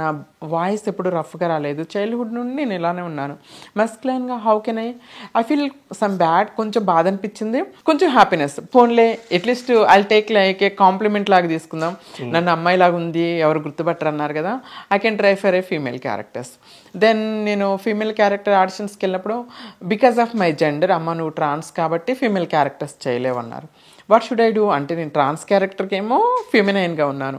నా వాయిస్ ఎప్పుడు రఫ్గా రాలేదు. చైల్డ్హుడ్ నుండి నేను ఇలానే ఉన్నాను మస్క్లైన్గా. How can I feel some bad. కొంచెం బాధ అనిపించింది, కొంచెం హ్యాపీనెస్. ఫోన్లే at least I take like a compliment లాగా తీసుకుందాం. నన్ను అమ్మాయి లాగా ఉంది, ఎవరు గుర్తుపట్టరు అన్నారు కదా, I can try for a female characters. Then నేను ఫీమేల్ క్యారెక్టర్ ఆడిషన్స్కి వెళ్ళినప్పుడు, బికాస్ ఆఫ్ మై జెండర్, అమ్మ నువ్వు ట్రాన్స్ కాబట్టి ఫీమేల్ క్యారెక్టర్స్ చేయలేవన్నారు. వాట్ షుడ్ ఐ డూ అంటే, నేను ట్రాన్స్ క్యారెక్టర్కి ఏమో ఫెమినైన్గా ఉన్నాను,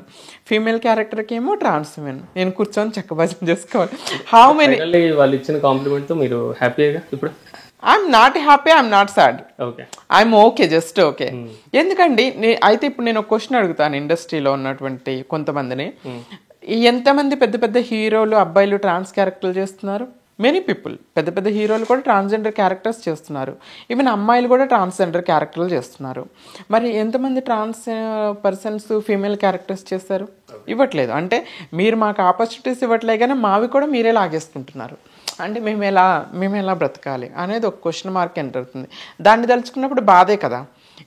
ఫీమేల్ క్యారెక్టర్కి ఏమో ట్రాన్స్ ఫెమిన్. నేను కూర్చొని చక్కభజన చేసుకోవాలి. హౌ మెనీ వాళ్ళు ఇచ్చిన కాంప్లిమెంట్తో మీరు హ్యాపీగా? ఇప్పుడు I'm not happy, I'm not sad, I'm okay, just okay. ఎందుకండి అయితే ఇప్పుడు నేను ఒక క్వశ్చన్ అడుగుతాను ఇండస్ట్రీలో ఉన్నటువంటి కొంతమందిని. ఎంతమంది పెద్ద పెద్ద హీరోలు అబ్బాయిలు ట్రాన్స్ క్యారెక్టర్లు చేస్తున్నారు? Many people. పెద్ద పెద్ద హీరోలు కూడా ట్రాన్స్జెండర్ క్యారెక్టర్స్ చేస్తున్నారు. ఈవెన్ అమ్మాయిలు కూడా ట్రాన్స్జెండర్ క్యారెక్టర్లు చేస్తున్నారు. మరి ఎంతమంది ట్రాన్స్ పర్సన్స్ ఫీమేల్ క్యారెక్టర్స్ చేస్తారు? ఇవ్వట్లేదు. అంటే మీరు మాకు ఆపర్చునిటీస్ ఇవ్వట్లే కానీ మావి కూడా మీరే లాగేసుకుంటున్నారు. అంటే మేము ఎలా బ్రతకాలి అనేది ఒక క్వశ్చన్ మార్క్ ఎంటర్ అవుతుంది. దాన్ని తలుచుకున్నప్పుడు బాధే కదా.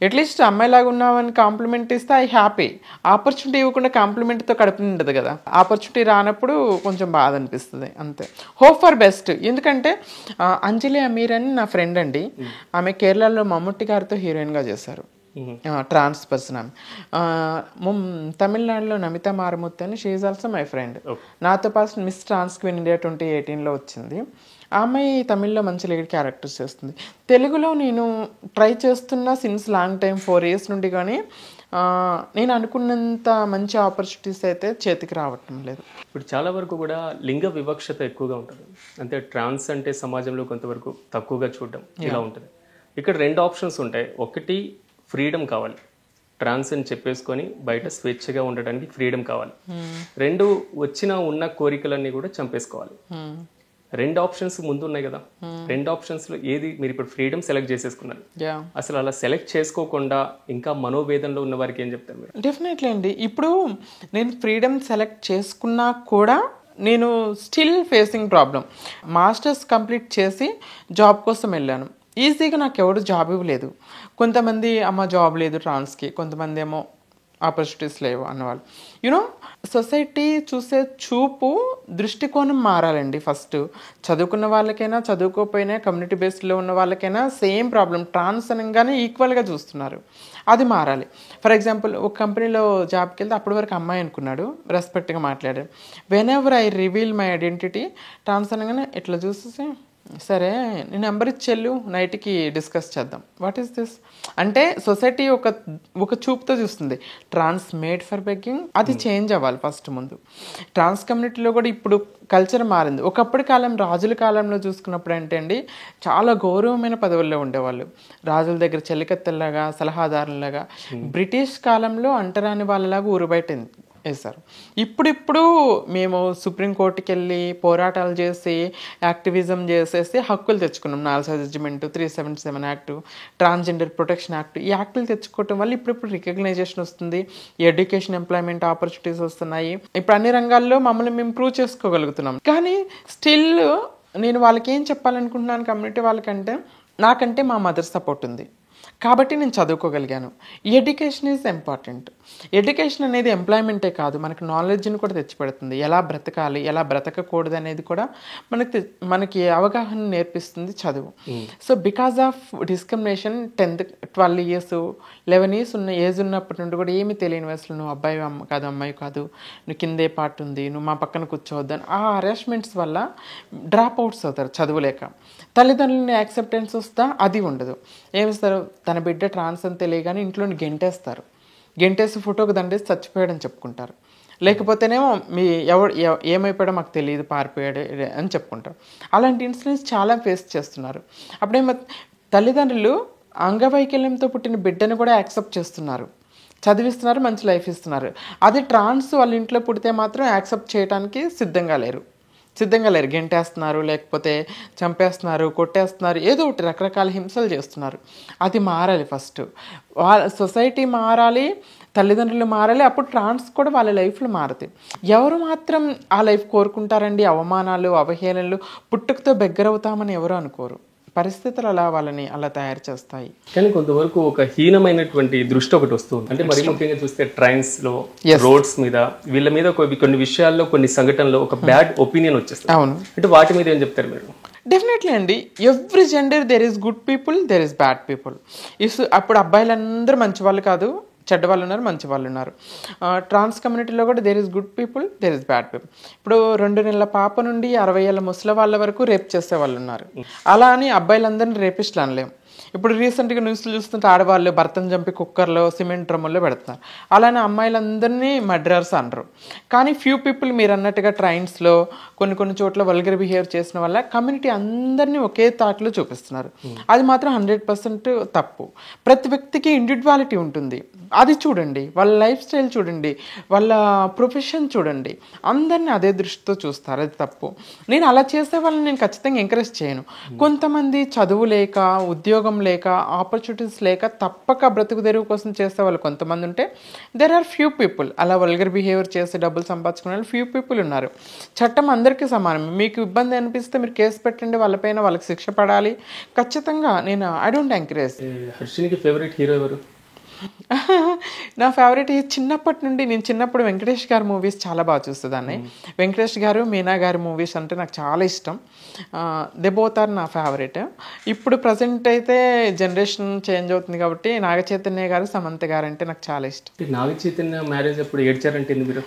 అట్లీస్ట్ అమ్మాయిలాగా ఉన్నామని కాంప్లిమెంట్ ఇస్తే ఐ హ్యాపీ. ఆపర్చునిటీ ఇవ్వకుండా కాంప్లిమెంట్తో కడుపు నిండదు కదా. ఆపర్చునిటీ రానప్పుడు కొంచెం బాధ అనిపిస్తుంది, అంతే. Hope for best. ఎందుకంటే అంజలి అమీర్ అని నా ఫ్రెండ్ అండి, ఆమె కేరళలో మమ్ముట్టి గారితో హీరోయిన్గా చేశారు, ట్రాన్స్ పర్సన్. ఆమె తమిళనాడులో నమిత మారముత్ అని, she is also my friend. నాతో పాటు మిస్ ట్రాన్స్ క్వీన్ ఇండియా 2018లో వచ్చింది. ఆ అమ్మాయి తమిళ్లో మంచి లీడ్ క్యారెక్టర్స్ చేస్తుంది. తెలుగులో నేను ట్రై చేస్తున్నా సిన్స్ లాంగ్ టైం, 4 years నుండి, కానీ నేను అనుకున్నంత మంచి ఆపర్చునిటీస్ అయితే చేతికి రావటం లేదు. ఇప్పుడు చాలా వరకు కూడా లింగ వివక్షత ఎక్కువగా ఉంటుంది. అంటే ట్రాన్స్ అంటే సమాజంలో కొంతవరకు తక్కువగా చూడడం ఇలా ఉంటుంది. ఇక్కడ 2 ఆప్షన్స్ ఉంటాయి. ఒకటి, ఫ్రీడమ్ కావాలి, ట్రాన్స్ అని చెప్పేసుకొని బయట స్వేచ్ఛగా ఉండడానికి ఫ్రీడమ్ కావాలి. 2, ఉన్న కోరికలన్నీ కూడా చంపేసుకోవాలి. 2 ఆప్షన్స్ ముందు ఉన్నాయి కదా. 2 ఆప్షన్స్లో ఏది మీరు ఇప్పుడు ఫ్రీడమ్ సెలెక్ట్ చేసేసుకున్నారు? అసలు అలా సెలెక్ట్ చేసుకోకుండా ఇంకా మనోవేదనలో ఉన్న వారికి ఏం చెప్తారు మీరు? డెఫినెట్లీ అండి. ఇప్పుడు నేను ఫ్రీడమ్ సెలెక్ట్ చేసుకున్నా కూడా నేను still facing problem. Masters complete చేసి జాబ్ కోసం వెళ్ళాను. ఈజీగా నాకు ఎవరు జాబ్ ఇవ్వలేదు. కొంతమంది అమ్మ జాబ్ లేదు ట్రాన్స్కి, కొంతమంది ఏమో ఆపర్చునిటీస్ లేవు అన్నవాళ్ళు. యూనో సొసైటీ చూసే చూపు, దృష్టికోణం మారాలండి. ఫస్ట్ చదువుకున్న వాళ్ళకైనా చదువుకోకపోయినా కమ్యూనిటీ బేస్డ్లో ఉన్న వాళ్ళకైనా సేమ్ ప్రాబ్లం. ట్రాన్స్ అనగానే ఈక్వల్గా చూస్తున్నారు, అది మారాలి. ఫర్ ఎగ్జాంపుల్, ఒక కంపెనీలో జాబ్కి వెళ్తే అప్పటి వరకు అమ్మాయి అనుకున్నాడు, రెస్పెక్ట్గా మాట్లాడారు. Whenever I reveal my identity, trans అనగానే ఇట్లా చూసేసి, సరే నీ నెంబర్ ఇచ్చేళ్ళు, నైట్కి డిస్కస్ చేద్దాం. వాట్ ఈస్ దిస్ అంటే సొసైటీ ఒక చూపుతో చూస్తుంది. ట్రాన్స్ మేడ్ ఫర్ బెగ్గింగ్, అది చేంజ్ అవ్వాలి ఫస్ట్ ముందు. ట్రాన్స్ కమ్యూనిటీలో కూడా ఇప్పుడు కల్చర్ మారింది. ఒకప్పటి కాలం, రాజుల కాలంలో చూసుకున్నప్పుడు అంటే అండి, చాలా గౌరవమైన పదవుల్లో ఉండేవాళ్ళు. రాజుల దగ్గర చెలికత్తెల్లాగా, సలహాదారులాగా. బ్రిటిష్ కాలంలో అంటరాని వాళ్ళలాగా ఊరు బయట వేశారు. ఇప్పుడిప్పుడు మేము సుప్రీంకోర్టుకి వెళ్ళి పోరాటాలు చేసి యాక్టివిజం చేసేసి హక్కులు తెచ్చుకున్నాం. NALSA judgment, 377 act, transgender protection act, ఈ యాక్టులు తెచ్చుకోవటం వల్ల ఇప్పుడిప్పుడు రికగ్నైజేషన్ వస్తుంది, ఎడ్యుకేషన్, ఎంప్లాయ్మెంట్ ఆపర్చునిటీస్ వస్తున్నాయి. ఇప్పుడు అన్ని రంగాల్లో మమ్మల్ని మేము ప్రూవ్ చేసుకోగలుగుతున్నాం. కానీ స్టిల్ నేను వాళ్ళకి ఏం చెప్పాలనుకుంటున్నాను కమ్యూనిటీ వాళ్ళకంటే, నాకంటే మా మదర్ సపోర్ట్ ఉంది కాబట్టి నేను చదువుకోగలిగాను. Education is important. ఎడ్యుకేషన్ అనేది ఎంప్లాయ్మెంటే కాదు, మనకి నాలెడ్జ్ని కూడా తెచ్చిపెడుతుంది. ఎలా బ్రతకాలి, ఎలా బ్రతకకూడదు అనేది కూడా మనకి అవగాహన నేర్పిస్తుంది చదువు. So because of discrimination 10th 12 years 11 years ఉన్న ఏజ్ ఉన్నప్పటి నుండి కూడా ఏమీ తెలియని వయసులో నువ్వు అబ్బాయి కాదు, అమ్మాయి కాదు, నువ్వు కిందే పార్ట్ ఉంది, నువ్వు మా పక్కన కూర్చోవద్దు అని ఆ హరాస్మెంట్స్ వల్ల డ్రాప్ అవుట్స్ అవుతారు చదువులేక. తల్లిదండ్రులని యాక్సెప్టెన్స్ వస్తా అది ఉండదు. ఏమిస్తారు, తన బిడ్డ ట్రాన్స్ అని తెలియగానే ఇంట్లోని గెంటేస్తారు, గెంటేసి ఫోటోకి దండేసి చచ్చిపోయాడని చెప్పుకుంటారు. లేకపోతేనేమో మీ ఏమైపోయాడో మాకు తెలియదు, పారిపోయాడు అని చెప్పుకుంటారు. అలాంటి ఇన్సిడెంట్స్ చాలా ఫేస్ చేస్తున్నారు. అప్పుడేమో తల్లిదండ్రులు అంగవైకల్యంతో పుట్టిన బిడ్డను కూడా యాక్సెప్ట్ చేస్తున్నారు, చదివిస్తున్నారు, మంచి లైఫ్ ఇస్తున్నారు. అదే ట్రాన్స్ వాళ్ళ ఇంట్లో పుడితే మాత్రం యాక్సెప్ట్ చేయడానికి సిద్ధంగా లేరు, గెంటేస్తున్నారు, లేకపోతే చంపేస్తున్నారు, కొట్టేస్తున్నారు, ఏదో ఒకటి రకరకాల హింసలు చేస్తున్నారు. అది మారాలి. ఫస్ట్ సొసైటీ మారాలి, తల్లిదండ్రులు మారాలి, అప్పుడు ట్రాన్స్ కూడా వాళ్ళ లైఫ్లో మారుతాయి. ఎవరు మాత్రం ఆ లైఫ్ కోరుకుంటారండి? అవమానాలు, అవహేళనలు, పుట్టుకతో బెగ్గరవుతామని ఎవరు అనుకోరు. పరిస్థితులు అలా వాళ్ళని అలా తయారు చేస్తాయి. కానీ కొంతవరకు ఒక హీనమైనటువంటి దృష్టి ఒకటి వస్తుంది. అంటే మరి ముఖ్యంగా చూస్తే ట్రైన్స్ లో, రోడ్స్ మీద, వీళ్ళ మీద కొన్ని విషయాల్లో, కొన్ని సంఘటనలో ఒక బ్యాడ్ ఒపీనియన్ వచ్చేస్తుంది. అవును, అంటే వాటి మీద ఏం చెప్తారు మీరు? డెఫినెట్లీ అండి. Every gender there is good people, there is bad people. అప్పుడు అబ్బాయిలందరూ మంచి వాళ్ళు కాదు, చెడ్డ వాళ్ళు ఉన్నారు, మంచి వాళ్ళు ఉన్నారు. ట్రాన్స్ కమ్యూనిటీలో కూడా there is good people, there is bad people. ఇప్పుడు 2 నెలల పాప నుండి 60 ఏళ్ళ ముసలి వాళ్ళ వరకు రేప్ చేసే వాళ్ళు ఉన్నారు. అలా అని అబ్బాయిలందరినీ రేపిస్టులు అనలేము. ఇప్పుడు రీసెంట్గా న్యూస్లు చూస్తుంటే ఆడవాళ్ళు భర్తను చంపి కుక్కర్లో, సిమెంట్ డ్రమ్ముల్లో పెడుతున్నారు. అలానే అమ్మాయిలందరినీ మర్డరర్స్ అనరు. కానీ ఫ్యూ పీపుల్ మీరు అన్నట్టుగా ట్రైన్స్లో కొన్ని చోట్ల వల్గర్ బిహేవ్ చేసిన వల్ల కమ్యూనిటీ అందరినీ ఒకే తాటిలో చూపిస్తున్నారు. అది మాత్రం 100% తప్పు. ప్రతి వ్యక్తికి ఇండివిడ్యువాలిటీ ఉంటుంది, అది చూడండి. వాళ్ళ లైఫ్ స్టైల్ చూడండి, వాళ్ళ ప్రొఫెషన్ చూడండి, అందరినీ అదే దృష్టితో చూస్తారు. అది తప్పు. నేను అలా చేసే వాళ్ళని నేను ఖచ్చితంగా ఎంకరేజ్ చేయను. కొంతమంది చదువు లేక, ఉద్యోగం లేక, ఆపర్చునిటీస్ లేక తప్పక బ్రతుకు తెరువు కోసం చేసే వాళ్ళు కొంతమంది ఉంటే, దెర్ ఆర్ ఫ్యూ పీపుల్. అలా వల్గర్ బిహేవియర్ చేసి డబ్బులు సంపాదించుకునే వాళ్ళు ఫ్యూ పీపుల్ ఉన్నారు. చట్టం అందరికీ సమానం. మీకు ఇబ్బంది అనిపిస్తే మీరు కేసు పెట్టండి, వాళ్ళపైన వాళ్ళకి శిక్ష పడాలి ఖచ్చితంగా. నేను ఐ డోంట్ ఎంకరేజ్. హర్షినికి ఫేవరెట్ హీరో ఎవరు? నా ఫేవరెట్ చిన్నప్పటి నుండి, నేను చిన్నప్పుడు వెంకటేష్ గారి మూవీస్ చాలా బాగా చూస్తుందాన్ని. వెంకటేష్ గారు, మీనా గారి మూవీస్ అంటే నాకు చాలా ఇష్టం. దే బోత్ ఆర్ నా ఫేవరెట్. ఇప్పుడు ప్రజెంట్ అయితే జనరేషన్ చేంజ్ అవుతుంది కాబట్టి నాగ చైతన్య గారు, సమంత గారు అంటే నాకు చాలా ఇష్టం. నాగ చైతన్య మ్యారేజ్ అప్పుడు ఏడ్చారంటే మీరు?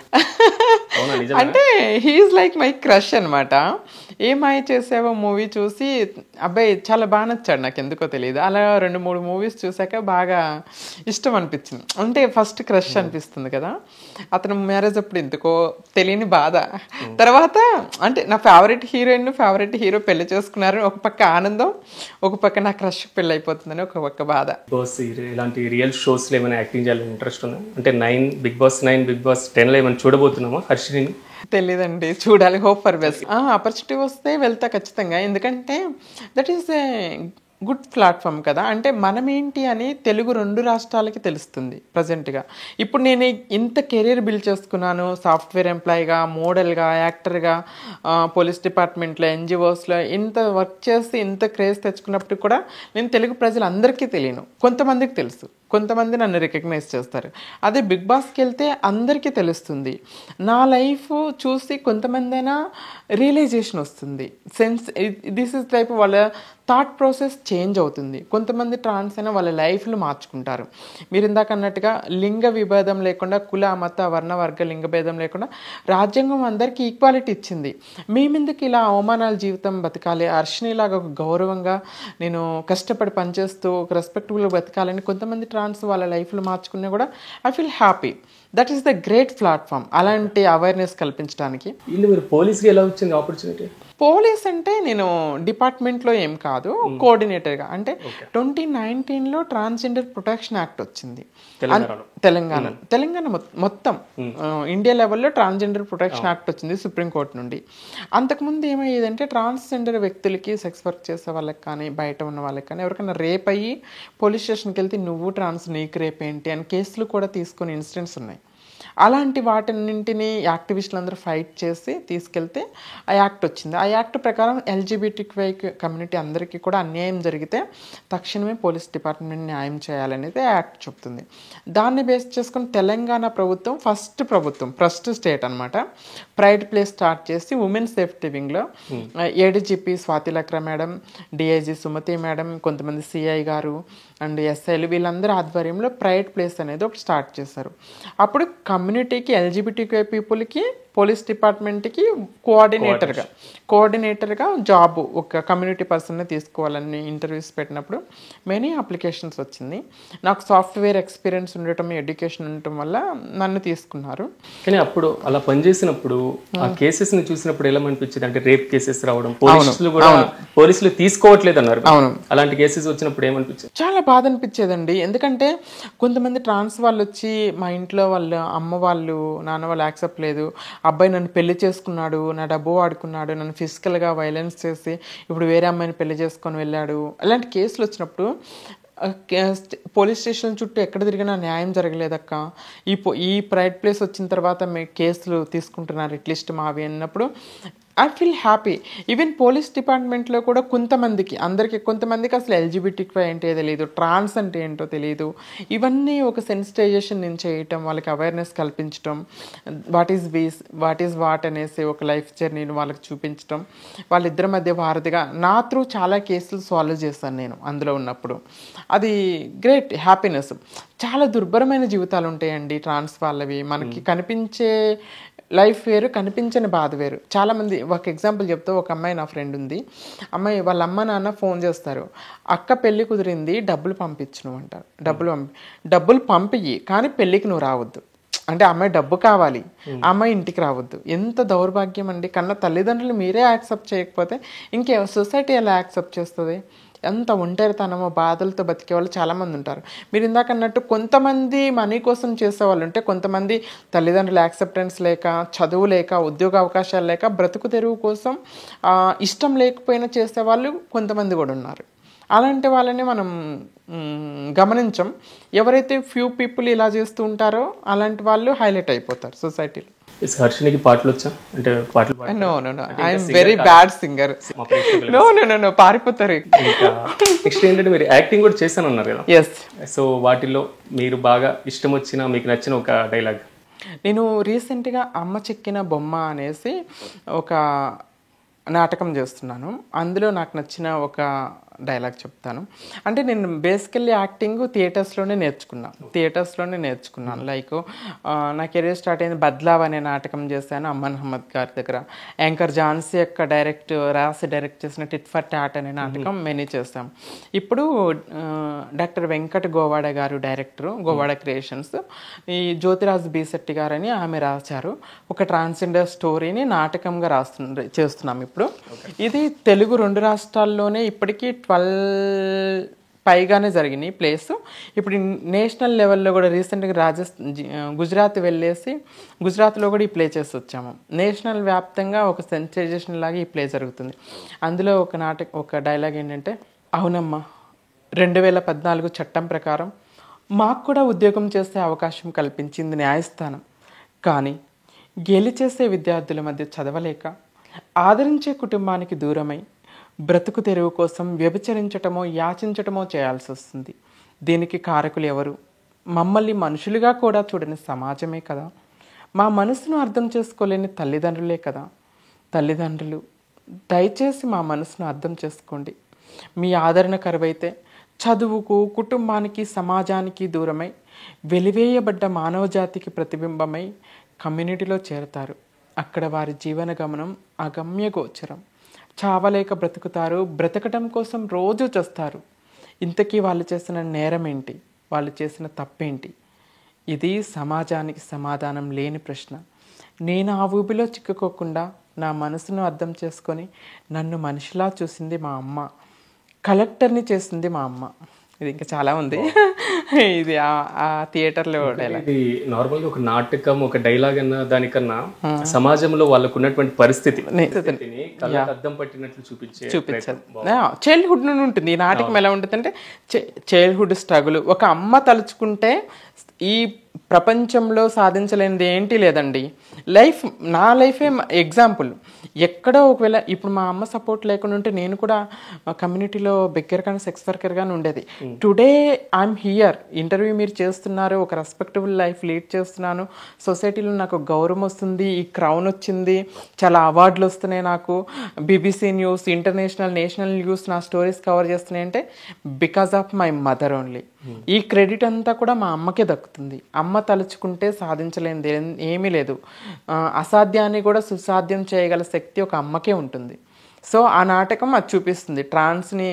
అంటే హీఈస్ లైక్ మై క్రష్ అనమాట. ఏ మాయ చేసావో మూవీ చూసి అబ్బాయి చాలా బాగా నచ్చాడు, నాకు ఎందుకో తెలియదు. అలా 2-3 మూవీస్ చూసాక బాగా ఇష్టం అనిపించింది. అంటే ఫస్ట్ క్రష్ అనిపిస్తుంది కదా, అతను మ్యారేజ్ అప్పుడు ఎందుకో తెలియని బాధ. తర్వాత అంటే నా ఫేవరెట్ హీరోయిన్, ఫేవరెట్ హీరో పెళ్లి చేసుకున్నారు, ఒక పక్క ఆనందం, ఒక పక్క నా క్రష్ పెళ్ళి అయిపోతుందని ఒక పక్క బాధ. బాస్ ఇలాంటి రియల్ షోస్లో ఏమైనా యాక్టింగ్ చేయాలని ఇంట్రెస్ట్ ఉందా? అంటే బిగ్ బాస్ 9, బిగ్ బాస్ 10లో ఏమైనా చూడబోతున్నామా హర్షిని? తెలీదండి, చూడాలి. Hope for best. ఆపర్చునిటీ వస్తే వెళ్తా ఖచ్చితంగా. ఎందుకంటే that is a good platform కదా. అంటే మనం ఏంటి అని తెలుగు 2 రాష్ట్రాలకి తెలుస్తుంది ప్రజెంట్గా. ఇప్పుడు నేను ఇంత కెరీర్ బిల్డ్ చేసుకున్నాను, సాఫ్ట్వేర్ ఎంప్లాయీగా, మోడల్గా, యాక్టర్గా, పోలీస్ డిపార్ట్మెంట్లో, ఎన్జిఓస్లో ఇంత వర్క్ చేసి ఇంత క్రేజ్ తెచ్చుకున్నప్పుడు కూడా నేను తెలుగు ప్రజలందరికీ తెలియను. కొంతమందికి తెలుసు, కొంతమంది నన్ను రికగ్నైజ్ చేస్తారు. అదే బిగ్ బాస్కి వెళ్తే అందరికీ తెలుస్తుంది. నా లైఫ్ చూసి కొంతమంది అయినా రియలైజేషన్ వస్తుంది, సెన్స్ దిస్ ఇస్ టైప్. వాళ్ళ థాట్ ప్రాసెస్ చేంజ్ అవుతుంది. కొంతమంది ట్రాన్స్ అయినా వాళ్ళ లైఫ్లు మార్చుకుంటారు. మీరు ఇందాక అన్నట్టుగా లింగ విభేదం లేకుండా, కుల, మత, వర్ణ, వర్గ, లింగ భేదం లేకుండా రాజ్యాంగం అందరికీ ఈక్వాలిటీ ఇచ్చింది. మేమెందుకు ఇలా అవమానాల జీవితం బతకాలి? హర్షినిలాగా ఒక గౌరవంగా నేను కష్టపడి పనిచేస్తూ ఒక రెస్పెక్టబుల్గా బతకాలని కొంతమంది ట్రాన్స్ వాళ్ళ లైఫ్లో మార్చుకున్నా కూడా I feel happy. That is the great platform అలాంటి అవేర్నెస్ కల్పించడానికి. ఇది మీరు పోలీస్కి ఎలా వచ్చింది ఆపర్చునిటీ? పోలీస్ అంటే నేను డిపార్ట్మెంట్లో ఏం కాదు, కోఆర్డినేటర్గా. అంటే 2019లో ట్రాన్స్జెండర్ ప్రొటెక్షన్ యాక్ట్ వచ్చింది తెలంగాణ మొత్తం ఇండియా లెవెల్లో ట్రాన్స్జెండర్ ప్రొటెక్షన్ యాక్ట్ వచ్చింది సుప్రీంకోర్టు నుండి. అంతకుముందు ఏమయ్యేదంటే ట్రాన్స్జెండర్ వ్యక్తులకి, సెక్స్ వర్క్ చేసే వాళ్ళకి కానీ, బయట ఉన్న వాళ్ళకి కానీ ఎవరికైనా రేప్ అయ్యి పోలీస్ స్టేషన్కి వెళ్తే నువ్వు ట్రాన్స్, నీకు రేప్ ఏంటి అని కేసులు కూడా తీసుకునే ఇన్సిడెంట్స్ ఉన్నాయి. అలాంటి వాటిన్నింటినీ యాక్టివిస్టులందరూ ఫైట్ చేసి తీసుకెళ్తే ఆ యాక్ట్ వచ్చింది. ఆ యాక్ట్ ప్రకారం ఎల్జీబీటీక్వై కమ్యూనిటీ అందరికీ కూడా అన్యాయం జరిగితే తక్షణమే పోలీస్ డిపార్ట్మెంట్ న్యాయం చేయాలనేది ఆ యాక్ట్ చెప్తుంది. దాన్ని బేస్ చేసుకుని తెలంగాణ ప్రభుత్వం ఫస్ట్ స్టేట్ అనమాట ప్రైడ్ ప్లేస్ స్టార్ట్ చేసి ఉమెన్ సేఫ్టీ వింగ్లో ADGP Swati Lakra madam, DIG Sumathi madam, కొంతమంది సిఐ గారు అండ్ ఎస్ఐలు వీళ్ళందరూ ఆధ్వర్యంలో ప్రైడ్ ప్లేస్ అనేది ఒకటి స్టార్ట్ చేశారు. అప్పుడు కమ్యూనిటీకి, ఎల్జీబీటీక్యూ పీపుల్కి, పోలీస్ డిపార్ట్మెంట్కి కోఆర్డినేటర్గా జాబ్ ఒక కమ్యూనిటీ పర్సన్ని తీసుకోవాలని ఇంటర్వ్యూస్ పెట్టినప్పుడు మెనీ అప్లికేషన్స్ వచ్చింది. నాకు సాఫ్ట్వేర్ ఎక్స్పీరియన్స్ ఉండటం, ఎడ్యుకేషన్ ఉండటం వల్ల నన్ను తీసుకున్నారు. కానీ అప్పుడు అలా పనిచేసినప్పుడు ఆ కేసెస్ని చూసినప్పుడు ఎలా అనిపించింది? అంటే రేప్ కేసెస్ రావడం, పోలీసులు తీసుకోవట్లేదు అన్నారు. అవును, అలాంటి కేసెస్ వచ్చినప్పుడు ఏమనిపించింది? చాలా బాధ అనిపించేదండి. ఎందుకంటే కొంతమంది ట్రాన్స్ వాళ్ళు వచ్చి మా ఇంట్లో వాళ్ళు, అమ్మ వాళ్ళు, నాన్న వాళ్ళు యాక్సెప్ట్ లేదు, అబ్బాయి నన్ను పెళ్లి చేసుకున్నాడు, నా డబ్బు వాడుకున్నాడు, నన్ను ఫిజికల్గా వైలెన్స్ చేసి ఇప్పుడు వేరే అమ్మాయిని పెళ్లి చేసుకొని వెళ్ళాడు, అలాంటి కేసులు వచ్చినప్పుడు పోలీస్ స్టేషన్ చుట్టూ ఎక్కడ తిరిగినా న్యాయం జరగలేదక్క, ఈ ప్రైడ్ ప్లేస్ వచ్చిన తర్వాత మీ కేసులు తీసుకుంటున్నారు అట్లీస్ట్ మావి అన్నప్పుడు I feel happy. Even police డిపార్ట్మెంట్లో కూడా కొంతమందికి అసలు ఎల్జీబీటీక్వై అంటే తెలియదు, ట్రాన్స్ అంటే ఏంటో తెలియదు. ఇవన్నీ ఒక సెన్సిటైజేషన్ నేను చేయటం, వాళ్ళకి అవేర్నెస్ కల్పించడం, వాట్ ఈజ్ వాట్ అనేసి ఒక లైఫ్ జర్నీని వాళ్ళకి చూపించడం, వాళ్ళిద్దరి మధ్య వారధిగా నా త్రూ చాలా కేసులు సాల్వ్ చేశాను నేను అందులో ఉన్నప్పుడు. అది గ్రేట్ హ్యాపీనెస్. చాలా దుర్భరమైన జీవితాలు ఉంటాయండి ట్రాన్స్ వాళ్ళవి. మనకి కనిపించే లైఫ్ వేరు, కనిపించని బాధ వేరు. చాలామంది, ఒక ఎగ్జాంపుల్ చెప్తే, ఒక అమ్మాయి నా ఫ్రెండ్ ఉంది. అమ్మాయి వాళ్ళ అమ్మ నాన్న ఫోన్ చేస్తారు, అక్క పెళ్ళి కుదిరింది, డబ్బులు పంపించు నువ్వు అంటారు. డబ్బులు పంపియ్యి కానీ పెళ్ళికి నువ్వు రావద్దు అంటే అమ్మాయి డబ్బు కావాలి, అమ్మాయి ఇంటికి రావద్దు. ఎంత దౌర్భాగ్యం అండి. కన్నా తల్లిదండ్రులు మీరే యాక్సెప్ట్ చేయకపోతే ఇంకే సొసైటీ ఎలా యాక్సెప్ట్ చేస్తుంది? ఎంత ఒంటరితనమో బాధలతో బతికే వాళ్ళు చాలామంది ఉంటారు. మీరు ఇందాక అన్నట్టు కొంతమంది మనీ కోసం చేసేవాళ్ళు ఉంటే, కొంతమంది తల్లిదండ్రుల యాక్సెప్టెన్స్ లేక, చదువు లేక, ఉద్యోగ అవకాశాలు లేక, బ్రతుకు తెరువు కోసం ఇష్టం లేకపోయినా చేసేవాళ్ళు కొంతమంది కూడా ఉన్నారు. అలాంటి వాళ్ళని మనం గమనించం. ఎవరైతే ఫ్యూ పీపుల్ ఇలా చేస్తూ ఉంటారో అలాంటి వాళ్ళు హైలైట్ అయిపోతారు సొసైటీలో. హర్షినికి పాటలు వచ్చా? అంటే పాటలు I'm very bad singer. No పారిపోతారు. నెక్స్ట్ ఏంటంటే మీరు యాక్టింగ్ కూడా చేశానన్నారు కదా. ఎస్. సో వాటిల్లో మీరు బాగా ఇష్టం వచ్చిన, మీకు నచ్చిన ఒక డైలాగ్? నేను రీసెంట్గా అమ్మ చెక్కిన బొమ్మ అనేసి ఒక నాటకం చేస్తున్నాను. అందులో నాకు నచ్చిన ఒక డైలాగ్ చెప్తాను. అంటే నేను బేసికల్లీ యాక్టింగ్ థియేటర్స్లోనే నేర్చుకున్నాను. లైక్ నా కెరీర్ స్టార్ట్ అయింది బద్లావ్ అనే నాటకం చేశాను అమ్మన్ అహ్మద్ గారి దగ్గర. యాంకర్ ఝాన్సీ యొక్క డైరెక్ట్ చేసిన టిట్ ఫర్ టాట్ అనే నాటకం మెనీ చేస్తాం. ఇప్పుడు డాక్టర్ వెంకట్ గోవాడ గారు డైరెక్టరు, గోవాడ క్రియేషన్స్, ఈ జ్యోతిరాజ్ బీశెట్టి గారని ఆమె రాశారు. ఒక ట్రాన్స్జెండర్ స్టోరీని నాటకంగా చేస్తున్నాం ఇప్పుడు. ఇది తెలుగు 2 రాష్ట్రాల్లోనే ఇప్పటికీ 12 పైగానే జరిగినాయి ప్లేస్. ఇప్పుడు నేషనల్ లెవెల్లో కూడా రీసెంట్గా గుజరాత్ వెళ్ళేసి గుజరాత్లో కూడా ఈ ప్లే చేసి వచ్చాము. నేషనల్ వ్యాప్తంగా ఒక సెన్సేషన్ లాగా ఈ ప్లే జరుగుతుంది. అందులో ఒక డైలాగ్ ఏంటంటే, అవునమ్మా 2014 చట్టం ప్రకారం మాకు కూడా ఉద్యోగం చేసే అవకాశం కల్పించింది న్యాయస్థానం. కానీ గేలి చేసే విద్యార్థుల మధ్య చదవలేక, ఆదరించే కుటుంబానికి దూరమై, బ్రతుకు తెరువు కోసం వ్యభిచరించటమో యాచించటమో చేయాల్సి వస్తుంది. దీనికి కారకులు ఎవరు? మమ్మల్ని మనుషులుగా కూడా చూడని సమాజమే కదా. మా మనసును అర్థం చేసుకోలేని తల్లిదండ్రులే కదా. తల్లిదండ్రులు, దయచేసి మా మనసును అర్థం చేసుకోండి. మీ ఆదరణ కరువైతే చదువుకు, కుటుంబానికి, సమాజానికి దూరమై, వెలివేయబడ్డ మానవజాతికి ప్రతిబింబమై కమ్యూనిటీలో చేరతారు. అక్కడ వారి జీవన గమనం అగమ్య గోచరం. చావలేక బ్రతుకుతారు, బ్రతకటం కోసం రోజు చేస్తారు. ఇంతకీ వాళ్ళు చేసిన నేరం ఏంటి? వాళ్ళు చేసిన తప్పేంటి? ఇది సమాజానికి సమాధానం లేని ప్రశ్న. నేను ఆ ఊబిలో చిక్కుకోకుండా నా మనసును అర్థం చేసుకొని నన్ను మనిషిలా చూసింది మా అమ్మ, కలెక్టర్ని చేసింది మా అమ్మ. ఇది ఇంకా చాలా ఉంది. ఇది ఆ థియేటర్లో ఇది నార్మల్గా ఒక నాటకం, ఒక డైలాగ్ అన్న దానికన్నా సమాజంలో వాళ్ళకు ఉన్నటువంటి పరిస్థితిని అర్థం పట్టినట్లు చూపించారు. చైల్డ్హుడ్ నుండి ఉంటుంది ఈ నాటకం. ఎలా ఉంటుంది అంటే చైల్డ్హుడ్ స్ట్రగుల్. ఒక అమ్మ తలుచుకుంటే ఈ ప్రపంచంలో సాధించలేనిది ఏంటి లేదండి. నా లైఫే ఎగ్జాంపుల్. ఎక్కడో ఒకవేళ ఇప్పుడు మా అమ్మ సపోర్ట్ లేకుండా ఉంటే నేను కూడా కమ్యూనిటీలో బెగ్గర్ కానీ సెక్స్ వర్కర్గానే ఉండేది. టుడే ఐఎమ్ హియర్, ఇంటర్వ్యూ మీరు చేస్తున్నారు, ఒక రెస్పెక్టబుల్ లైఫ్ లీడ్ చేస్తున్నాను, సొసైటీలో నాకు గౌరవం వస్తుంది, ఈ క్రౌన్ వచ్చింది, చాలా అవార్డులు వస్తున్నాయి నాకు, BBC news, international, national news నా స్టోరీస్ కవర్ చేస్తున్నాయి అంటే because of my mother only. ఈ క్రెడిట్ అంతా కూడా మా అమ్మకే దక్కుతుంది. అమ్మ తలుచుకుంటే సాధించలేనిది ఏమీ లేదు. అసాధ్యాన్ని కూడా సుసాధ్యం చేయగల శక్తి ఒక అమ్మకే ఉంటుంది. సో ఆ నాటకం అది చూపిస్తుంది. ట్రాన్స్ని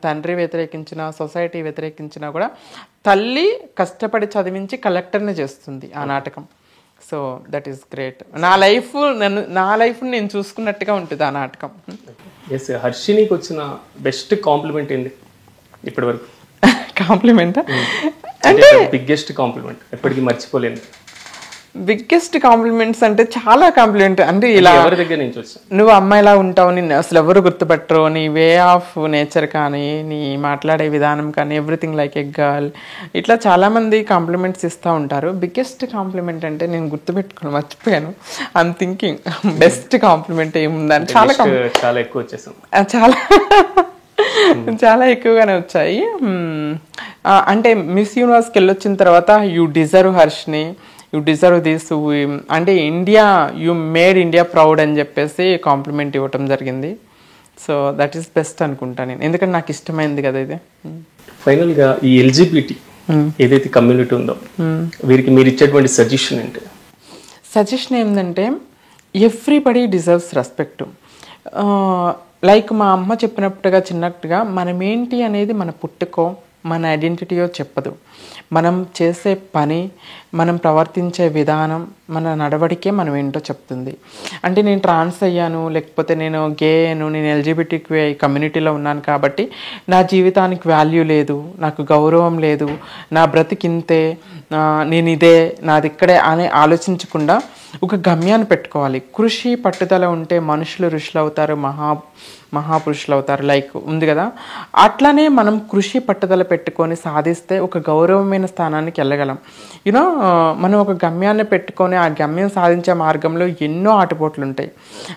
తండ్రి వ్యతిరేకించిన, సొసైటీ వ్యతిరేకించినా కూడా తల్లి కష్టపడి చదివించి కలెక్టర్ని చేస్తుంది ఆ నాటకం. So that is great. నా లైఫ్ నేను చూసుకున్నట్టుగా ఉంటుంది ఆ నాటకం. హర్షినికి వచ్చిన బెస్ట్ కాంప్లిమెంట్ ఏంది ఇప్పటి వరకు? కాంప్లిమెంట్ అంటే బిగ్గెస్ట్ కాంప్లిమెంట్ ఎప్పటికీ మర్చిపోలేను. బిగ్గెస్ట్ కాంప్లిమెంట్స్ అంటే చాలా కాంప్లిమెంట్ అంటే ఇలా ఎవరి దగ్గర నుంచి వచ్చా? నువ్వు అమ్మాయిలా ఉంటావు, నిన్ను అసలు ఎవరు గుర్తుపట్టరు, నీ వే ఆఫ్ నేచర్ కానీ, నీ మాట్లాడే విధానం కానీ, ఎవ్రీథింగ్ లైక్ ఎ గర్ల్, ఇట్లా చాలామంది కాంప్లిమెంట్స్ ఇస్తూ ఉంటారు. బిగ్గెస్ట్ కాంప్లిమెంట్ అంటే నేను గుర్తుపెట్టుకుని మర్చిపోయాను. ఐఎమ్ థింకింగ్ బెస్ట్ కాంప్లిమెంట్ ఏముందని. చాలా ఎక్కువ వచ్చేసాం, చాలా ఎక్కువగానే వచ్చాయి. అంటే మిస్ యూనివర్స్కి వెళ్ళొచ్చిన తర్వాత you deserve Harshini, you deserve this, అంటే India, you made India proud అని చెప్పేసి కాంప్లిమెంట్ ఇవ్వటం జరిగింది. సో దట్ ఈస్ బెస్ట్ అనుకుంటా నేను, ఎందుకంటే నాకు ఇష్టమైంది కదా ఇది. ఫైనల్గా ఈ LGBT ఏదైతే కమ్యూనిటీ ఉందో వీరికి మీరు ఇచ్చేటువంటి సజెషన్ ఏంటి? సజెషన్ ఏంటంటే ఎవ్రీబడి డిజర్వ్స్ రెస్పెక్ట్. లైక్ మా అమ్మ చెప్పినట్టుగా చిన్నట్టుగా మనమేంటి అనేది మన పుట్టుకో, మన ఐడెంటిటీయో చెప్పదు. మనం చేసే పని, మనం ప్రవర్తించే విధానం, మన నడవడికే మనం ఏంటో చెప్తుంది. అంటే నేను ట్రాన్స్ అయ్యాను, లేకపోతే నేను గే అయ్యాను, నేను LGBTQ కమ్యూనిటీలో ఉన్నాను కాబట్టి నా జీవితానికి వాల్యూ లేదు, నాకు గౌరవం లేదు, నా బ్రతికింతే, నేను ఇదే, నాది ఇక్కడే అని ఆలోచించకుండా ఒక గమ్యాన్ని పెట్టుకోవాలి. కృషి పట్టుదల ఉంటే మనుషులు ఋషులు అవుతారు, మహాపురుషులు అవుతారు, లైక్ ఉంది కదా. అట్లానే మనం కృషి పట్టుదల పెట్టుకొని సాధిస్తే ఒక గౌరవమైన స్థానానికి వెళ్ళగలం. యూనో మనం ఒక గమ్యాన్ని పెట్టుకొని ఆ గమ్యం సాధించే మార్గంలో ఎన్నో ఆటుపోట్లు ఉంటాయి.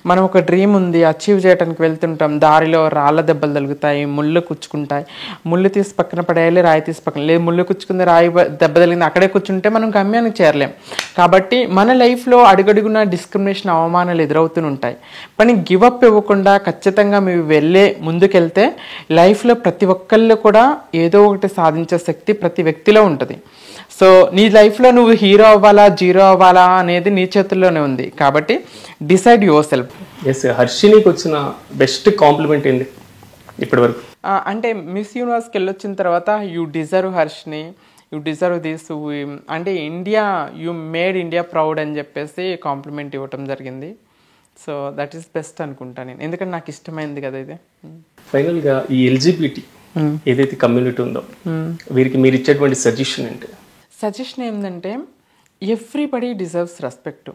మనం ఒక డ్రీమ్ ఉంది, అచీవ్ చేయడానికి వెళ్తుంటాం, దారిలో రాళ్ళ దెబ్బలు తగులుతాయి, ముళ్ళు కుచ్చుకుంటాయి, ముళ్ళు తీసి పక్కన పడేయాలి, రాయి తీసి పక్కన, లేదు ముళ్ళు కుచ్చుకుంది, రాయి దెబ్బ తగిలింది, అక్కడే కూర్చుంటే మనం గమ్యానికి చేరలేం. కాబట్టి మన లైఫ్లో అడుగడుగున డిస్క్రిమినేషన్, అవమానాలు ఎదురవుతూ ఉంటాయి. కానీ గివప్ ఇవ్వకుండా ఖచ్చితంగా మీరు ముందుకెళ్తే లైఫ్లో ప్రతి ఒక్కళ్ళు కూడా ఏదో ఒకటి సాధించే శక్తి ప్రతి వ్యక్తిలో ఉంటుంది. సో నీ లైఫ్లో నువ్వు హీరో అవ్వాలా, జీరో అవ్వాలా అనేది నీ చేతుల్లోనే ఉంది. కాబట్టి డిసైడ్ యువర్ సెల్ఫ్. హర్షినికి వచ్చిన బెస్ట్ కాంప్లిమెంట్ ఏంది ఇప్పటి వరకు? అంటే మిస్ యూనివర్స్కి వెళ్ళొచ్చిన తర్వాత you deserve Harshini, you deserve this, అంటే India, you made India proud అని చెప్పేసి కాంప్లిమెంట్ ఇవ్వటం జరిగింది. సో దట్ ఈస్ బెస్ట్ అనుకుంటా నేను, ఎందుకంటే నాకు ఇష్టమైంది కదా ఇది. ఫైనల్గా ఈ LGBT ఏదైతే కమ్యూనిటీ ఉందో వీరికి మీరు ఇచ్చేటువంటి సజెషన్ ఏంటి? సజెషన్ ఏంటంటే ఎవ్రీబడి డిజర్వ్స్ రెస్పెక్ట్.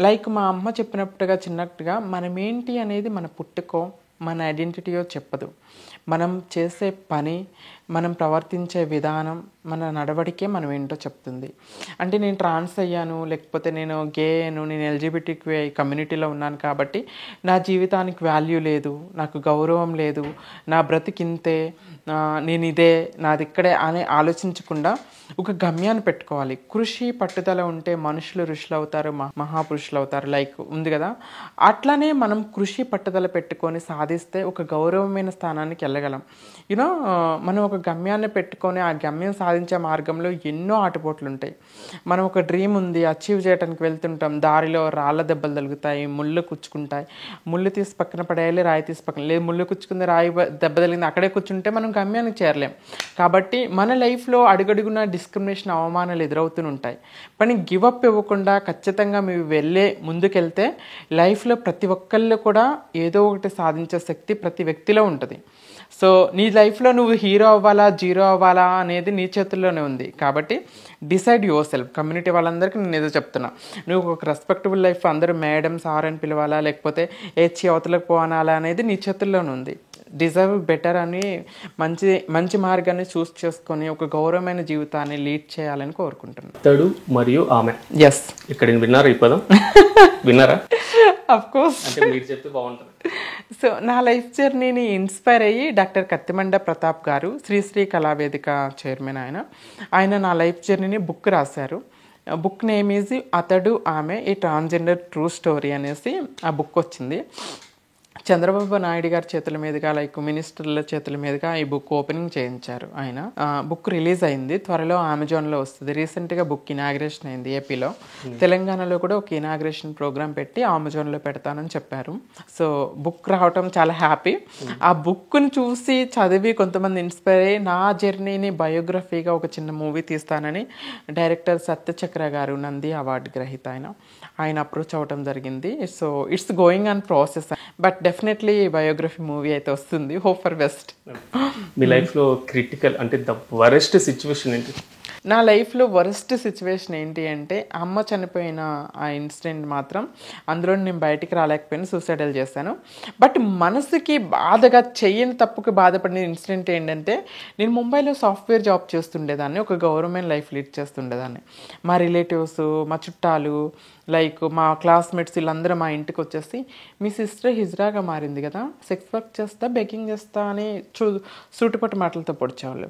లైక్ మా అమ్మ చెప్పినట్టుగా చిన్నట్టుగా మనమేంటి అనేది మన పుట్టుకో, మన ఐడెంటిటీయో చెప్పదు. మనం చేసే పని, మనం ప్రవర్తించే విధానం, మన నడవడికే మనం ఏంటో చెప్తుంది. అంటే నేను ట్రాన్స్ అయ్యాను, లేకపోతే నేను గే అయ్యాను, నేను LGBTQ కమ్యూనిటీలో ఉన్నాను కాబట్టి నా జీవితానికి వాల్యూ లేదు, నాకు గౌరవం లేదు, నా బ్రతికింతే, నేను ఇదే, నాది ఇక్కడే అని ఆలోచించకుండా ఒక గమ్యాన్ని పెట్టుకోవాలి. కృషి పట్టుదల ఉంటే మనుషులు ఋషులు అవుతారు, మహాపురుషులు అవుతారు, లైక్ ఉంది కదా. అట్లానే మనం కృషి పట్టుదల పెట్టుకొని సాధిస్తే ఒక గౌరవమైన స్థానానికి వెళ్ళగలం. యూనో మనం ఒక గమ్యాన్ని పెట్టుకొని ఆ గమ్యం సాధించే మార్గంలో ఎన్నో ఆటుపోట్లు ఉంటాయి. మనం ఒక డ్రీమ్ ఉంది, అచీవ్ చేయడానికి వెళ్తుంటాం, దారిలో రాళ్ళ దెబ్బలు తగులుతాయి, ముళ్ళు కుచ్చుకుంటాయి, ముళ్ళు తీసి పక్కన పడేయాలి, రాయి తీసి పక్కన, లేదు ముళ్ళు కుచ్చుకుంది, రాయి దెబ్బ తగిలింది, అక్కడే కూర్చుంటే మనం గమ్యానికి చేరలేం. కాబట్టి మన లైఫ్లో అడుగడుగున డిస్క్రిమినేషన్, అవమానాలు ఎదురవుతూ ఉంటాయి. కానీ గివప్ ఇవ్వకుండా ఖచ్చితంగా మీరు ముందుకెళ్తే లైఫ్లో ప్రతి ఒక్కళ్ళు కూడా ఏదో ఒకటి సాధించే శక్తి ప్రతి వ్యక్తిలో ఉంటుంది. సో నీ లైఫ్లో నువ్వు హీరో అవ్వాలా, జీరో అవ్వాలా అనేది నీ చేతుల్లోనే ఉంది. కాబట్టి డిసైడ్ యువర్ సెల్ఫ్. కమ్యూనిటీ వాళ్ళందరికీ నేను ఏదో చెప్తున్నా, నువ్వు ఒక రెస్పెక్టబుల్ లైఫ్, అందరూ మేడం సార్ అని పిలవాలా, లేకపోతే అవతలకు పోనాలా అనేది నీ చేతుల్లోనే ఉంది. డిజర్వ్ బెటర్ అని మంచి మార్గాన్ని చూస్ చేసుకొని ఒక గౌరవమైన జీవితాన్ని లీడ్ చేయాలని కోరుకుంటున్నాను. అతడు మరియు ఆమె. ఎస్, ఇక్కడ విన్నారా ఈ పదం? విన్నారా? Of course. అంటే మీరు చెప్తే బాగుంటుంది. సో నా లైఫ్ జర్నీని ఇన్స్పైర్ అయ్యి డాక్టర్ కత్తిమండ ప్రతాప్ గారు, శ్రీశ్రీ కళావేదిక చైర్మన్, ఆయన నా లైఫ్ జర్నీని బుక్ రాశారు. బుక్ నేమ్ ఈజ్ అతడు ఆమె ఏ ట్రాన్స్జెండర్ ట్రూ స్టోరీ అనేసి ఆ బుక్ వచ్చింది. చంద్రబాబు నాయుడు గారి చేతుల మీదుగా, లైక్ మినిస్టర్ల చేతుల మీదుగా ఈ బుక్ ఓపెనింగ్ చేయించారు ఆయన. బుక్ రిలీజ్ అయింది, త్వరలో అమెజాన్లో వస్తుంది. రీసెంట్గా బుక్ ఇనాగ్రేషన్ అయింది ఏపీలో. తెలంగాణలో కూడా ఒక ఇనాగ్రేషన్ ప్రోగ్రామ్ పెట్టి అమెజాన్లో పెడతానని చెప్పారు. సో బుక్ రావటం చాలా హ్యాపీ. ఆ బుక్ని చూసి చదివి కొంతమంది ఇన్స్పైర్ అయ్యి నా జర్నీని బయోగ్రఫీగా ఒక చిన్న మూవీ తీస్తానని డైరెక్టర్ సత్యచక్ర గారు, నంది అవార్డు గ్రహీత, ఆయన అప్రోచ్ అవ్వటం జరిగింది. So it's going on process, but definitely biography movie అయితే వస్తుంది. Hope for best. మీ లైఫ్లో క్రిటికల్ అంటే ద వరెస్ట్ సిచ్యువేషన్ ఏంటి? నా లైఫ్లో వరస్ట్ సిచ్యువేషన్ ఏంటి అంటే, అమ్మ చనిపోయిన ఆ ఇన్సిడెంట్ మాత్రం, అందులో నేను బయటికి రాలేకపోయినా సూసైడల్ చేశాను. బట్ మనసుకి బాధగా, చెయ్యని తప్పుకి బాధపడిన ఇన్సిడెంట్ ఏంటంటే, నేను ముంబైలో సాఫ్ట్వేర్ జాబ్ చేస్తుండేదాన్ని, ఒక గవర్నమెంట్ లైఫ్ లీడ్ చేస్తుండేదాన్ని. మా రిలేటివ్స్, మా చుట్టాలు, లైక్ మా క్లాస్మేట్స్ వీళ్ళందరూ మా ఇంటికి వచ్చేసి, మీ సిస్టర్ హిజ్రాగా మారింది కదా, సెక్స్ వర్క్ చేస్తా, బెగ్గింగ్ చేస్తా అని సూటుపట్టు మాటలతో పొడిచేవాళ్ళు.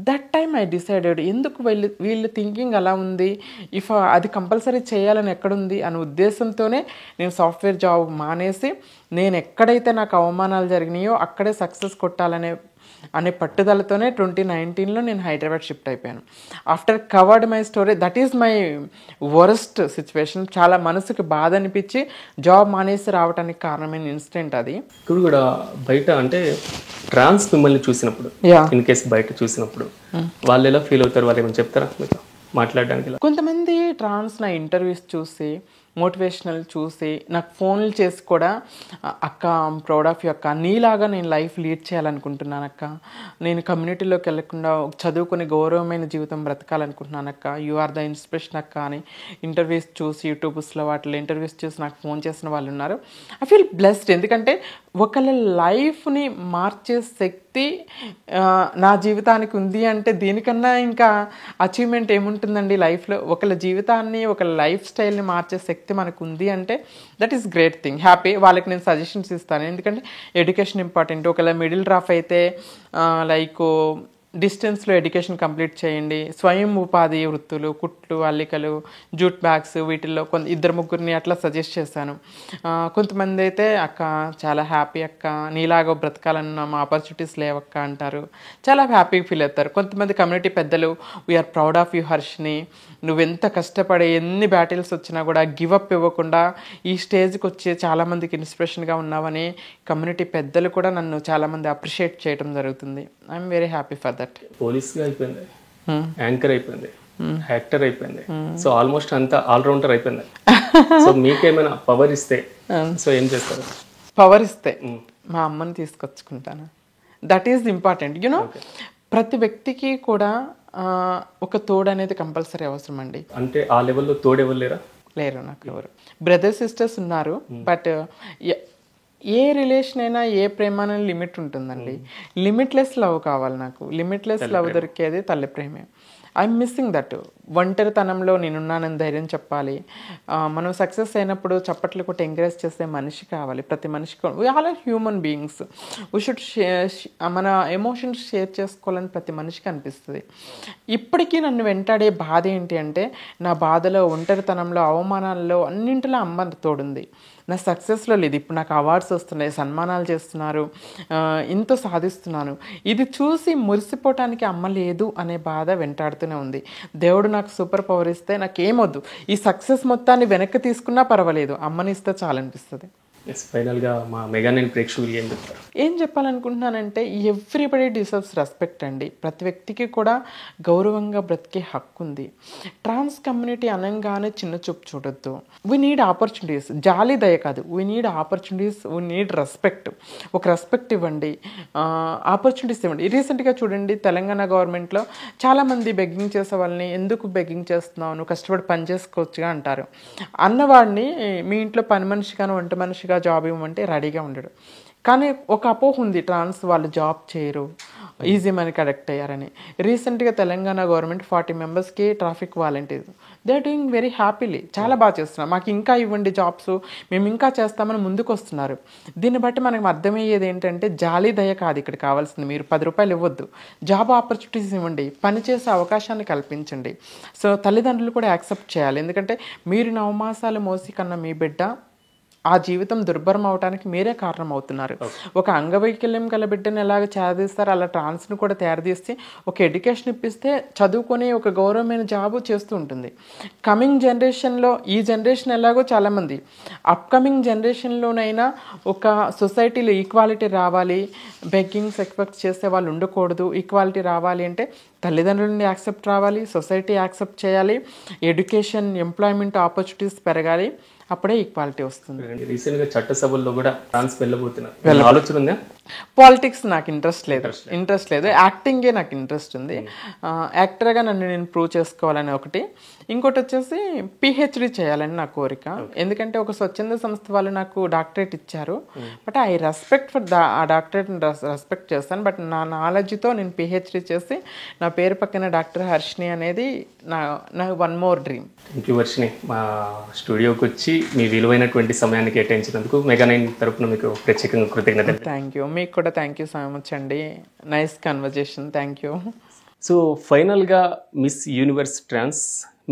దట్ టైమ్ ఐ డిసైడెడ్, ఎందుకు వీళ్ళు థింకింగ్ అలా ఉంది, ఇఫ్ అది కంపల్సరీ చేయాలని ఎక్కడుంది అనే ఉద్దేశంతోనే నేను సాఫ్ట్వేర్ జాబ్ మానేసి, నేను ఎక్కడైతే నాకు అవమానాలు జరిగినాయో అక్కడే సక్సెస్ కొట్టాలనే పట్టుదలతోనే 2019లో నేను హైదరాబాద్ షిఫ్ట్ అయిపోయాను. After covered my story, that is my worst situation. చాలా మనసుకి బాధ అనిపించి జాబ్ మానేసి రావడానికి కారణమైన ఇన్సిడెంట్ అది. ఇప్పుడు కూడా బయట అంటే ట్రాన్స్ మిమ్మల్ని చూసినప్పుడు, ఇన్ కేస్ బయట చూసినప్పుడు వాళ్ళు ఎలా ఫీల్ అవుతారు? వాళ్ళు ఏమైనా చెప్తారా మీతో మాట్లాడడానికి? కొంతమంది ట్రాన్స్ నా ఇంటర్వ్యూస్ చూసి, మోటివేషనల్ చూసి నాకు ఫోన్లు చేసి కూడా, అక్క ఐమ్ ప్రౌడ్ ఆఫ్ యూ అక్క, నీలాగా నేను లైఫ్ లీడ్ చేయాలనుకుంటున్నాను అక్క, నేను కమ్యూనిటీలోకి వెళ్ళకుండా చదువుకుని గౌరవమైన జీవితం బ్రతకాలనుకుంటున్నాను అక్క, యు ఆర్ ద ఇన్స్పిరేషన్ అక్క అని ఇంటర్వ్యూస్ చూసి, యూట్యూబ్స్లో వాటిలో ఇంటర్వ్యూస్ చూసి నాకు ఫోన్ చేసిన వాళ్ళు ఉన్నారు. I feel blessed. ఎందుకంటే ఒకళ్ళ లైఫ్ని మార్చే శక్తి నా జీవితానికి ఉంది అంటే దీనికన్నా ఇంకా అచీవ్మెంట్ ఏముంటుందండి లైఫ్లో? ఒకళ్ళ జీవితాన్ని, ఒకళ్ళ లైఫ్ స్టైల్ని మార్చే శక్తి మనకు ఉంది అంటే that is great thing. Happy. వాళ్ళకి నేను సజెషన్స్ ఇస్తాను, ఎందుకంటే ఎడ్యుకేషన్ ఇంపార్టెంట్. ఒకవేళ మిడిల్ డ్రాప్ అయితే లైక్ డిస్టెన్స్లో ఎడ్యుకేషన్ కంప్లీట్ చేయండి. స్వయం ఉపాధి వృత్తులు, కుట్లు, అల్లికలు, జూట్ బ్యాగ్స్, వీటిల్లో ఇద్దరు ముగ్గురిని అట్లా సజెస్ట్ చేశాను. కొంతమంది అయితే అక్క చాలా హ్యాపీ అక్క, నీలాగా బ్రతకాలన్న మా ఆపర్చునిటీస్ లేవక్క అంటారు, చాలా హ్యాపీ ఫీల్ అవుతారు. కొంతమంది కమ్యూనిటీ పెద్దలు, we're proud of you Harshini, నువ్వెంత కష్టపడి ఎన్ని బ్యాటిల్స్ వచ్చినా కూడా గివప్ ఇవ్వకుండా ఈ స్టేజ్కి వచ్చి చాలామందికి ఇన్స్పిరేషన్గా ఉన్నావని కమ్యూనిటీ పెద్దలు కూడా నన్ను చాలామంది అప్రిషియేట్ చేయడం జరుగుతుంది. I'm very happy for that. పోలీస్గా అయిపోయింది, యాంకర్ అయిపోయింది, యాక్టర్ అయిపోయింది, సో ఆల్మోస్ట్ అంతా ఆల్రౌండర్ అయిపోయింది. సో మీకేమైనా పవర్ ఇస్తే సో ఏం చేస్తారు? పవర్ ఇస్తే మా అమ్మని తీసుకొచ్చుకుంటాను. That is important. యునో, ప్రతి వ్యక్తికి కూడా ఒక తోడు అనేది కంపల్సరీ అవసరం అండి. అంటే ఆ లెవెల్లో తోడు ఎవరు లేరా? లేరు నాకు ఎవరు. బ్రదర్ సిస్టర్స్ ఉన్నారు, బట్ ఏ రిలేషన్ అయినా, ఏ ప్రేమ లిమిట్ ఉంటుందండి. లిమిట్లెస్ లవ్ కావాలి నాకు. లిమిట్లెస్ లవ్ దొరికేది తల్లి ప్రేమే. I'm missing that. ఒంటరితనంలో నేనున్నానని ధైర్యం చెప్పాలి. మనం సక్సెస్ అయినప్పుడు చప్పట్లు కొట్టి ఎంకరేజ్ చేసే మనిషి కావాలి. ప్రతి మనిషికి we all are human beings. We should మన ఎమోషన్స్ షేర్ చేసుకోవాలని ప్రతి మనిషికి అనిపిస్తుంది. ఇప్పటికీ నన్ను వెంటాడే బాధ ఏంటి అంటే, నా బాధలో, ఒంటరితనంలో, అవమానాల్లో అన్నింటిలో అమ్మ తోడుంది. నా సక్సెస్లో లేదు. ఇప్పుడు నాకు అవార్డ్స్ వస్తున్నాయి, సన్మానాలు చేస్తున్నారు, ఇంత సాధిస్తున్నాను. ఇది చూసి మురిసిపోవటానికి అమ్మ లేదు అనే బాధ వెంటాడుతూనే ఉంది. దేవుడు నాకు సూపర్ పవర్ ఇస్తే నాకేమొద్దు, ఈ సక్సెస్ మొత్తాన్ని వెనక్కి తీసుకున్నా పర్వాలేదు, అమ్మని ఇస్తే చాలనిపిస్తుంది. ఫైనల్గా మా మెగా నైన్ ప్రేక్షకులు ఏం చెప్తారు? ఏం చెప్పాలనుకుంటున్నానంటే ఎవ్రీబడి డిజర్వ్స్ రెస్పెక్ట్ అండి. ప్రతి వ్యక్తికి కూడా గౌరవంగా బ్రతికే హక్కు ఉంది. ట్రాన్స్ కమ్యూనిటీ అనగానే చిన్న చూపు చూడొద్దు. వీ నీడ్ ఆపర్చునిటీస్, జాలి దయ కాదు, we need opportunities, we need respect. ఒక రెస్పెక్ట్ ఇవ్వండి, ఆపర్చునిటీస్ ఇవ్వండి. రీసెంట్గా చూడండి, తెలంగాణ గవర్నమెంట్లో చాలామంది బెగ్గింగ్ చేసే వాళ్ళని, ఎందుకు బెగ్గింగ్ చేస్తున్నావు, నువ్వు కష్టపడి పని చేసుకోవచ్చుగా అంటారు. అన్నవాడిని మీ ఇంట్లో పని మనిషిగాను వంట మనిషిగా జాబ్ ఇవ్వమంటే రెడీగా ఉండడు. కానీ ఒక అపోహ ఉంది, ట్రాన్స్ వాళ్ళు జాబ్ చేయరు, ఈజీ మనీ కలెక్ట్ అయ్యారని. రీసెంట్గా తెలంగాణ గవర్నమెంట్ 40 మెంబర్స్కి traffic volunteers, they are doing very happily, చాలా బాగా చేస్తున్నారు. మాకు ఇంకా ఇవ్వండి జాబ్స్, మేము ఇంకా చేస్తామని ముందుకు వస్తున్నారు. దీన్ని బట్టి మనకు అర్థమయ్యేది ఏంటంటే జాలి దయ కాదు ఇక్కడ కావాల్సింది. మీరు 10 రూపాయలు ఇవ్వద్దు, జాబ్ ఆపర్చునిటీస్ ఇవ్వండి, పనిచేసే అవకాశాన్ని కల్పించండి. సో తల్లిదండ్రులు కూడా యాక్సెప్ట్ చేయాలి. ఎందుకంటే మీరు 9 మాసాలు మోసి కన్నా మీ బిడ్డ ఆ జీవితం దుర్భరం అవడానికి మీరే కారణం అవుతున్నారు. ఒక అంగవైకల్యం గల బిడ్డను ఎలాగ చేరదీస్తారు, అలా ట్రాన్స్ను కూడా తయారుదీసి ఒక ఎడ్యుకేషన్ ఇప్పిస్తే చదువుకొని ఒక గౌరవమైన జాబు చేస్తూ ఉంటుంది. కమింగ్ జనరేషన్లో, ఈ జనరేషన్ ఎలాగో చాలామంది, అప్కమింగ్ జనరేషన్లోనైనా ఒక సొసైటీలో ఈక్వాలిటీ రావాలి, బెగ్గింగ్స్ ఎక్స్పెక్ట్ చేసే వాళ్ళు ఉండకూడదు. ఈక్వాలిటీ రావాలి అంటే తల్లిదండ్రులని యాక్సెప్ట్ రావాలి, సొసైటీ యాక్సెప్ట్ చేయాలి, ఎడ్యుకేషన్, ఎంప్లాయ్మెంట్ ఆపర్చునిటీస్ పెరగాలి, అప్పుడే ఈక్వాలిటీ వస్తుంది. రీసెంట్గా చట్టసభల్లో కూడా ట్రాన్స్ వెళ్ళబోతున్నారు, ఆలోచన ఉందా? పాలిటిక్స్ నాకు ఇంట్రెస్ట్ లేదు, యాక్టింగే నాకు ఇంట్రెస్ట్ ఉంది. యాక్టర్గా నన్ను నేను ప్రూవ్ చేసుకోవాలని ఒకటి, ఇంకోటి వచ్చేసి పిహెచ్డి చేయాలని నా కోరిక. ఎందుకంటే ఒక స్వచ్ఛంద సంస్థ వాళ్ళు నాకు డాక్టరేట్ ఇచ్చారు, బట్ ఐ రెస్పెక్ట్ ఫర్ ఆ డాక్టరేట్ని రెస్పెక్ట్ చేస్తాను. బట్ నా నాలెడ్జ్తో నేను పిహెచ్డి చేసి నా పేరు పక్కన డాక్టర్ హర్షిని అనేది నా one more dream. Thank you Varshini, మా స్టూడియోకి వచ్చి మీ విలువైనటువంటి సమయాన్ని కేటాయించినందుకు మెగా నైన్ తరపున మీకు ప్రత్యేకంగా కృతజ్ఞతలు. థ్యాంక్ యూ, మీకు కూడా థ్యాంక్ యూ సో మచ్ అండి. Nice conversation, thank you. So ఫైనల్గా మిస్ యూనివర్స్ ట్రాన్స్,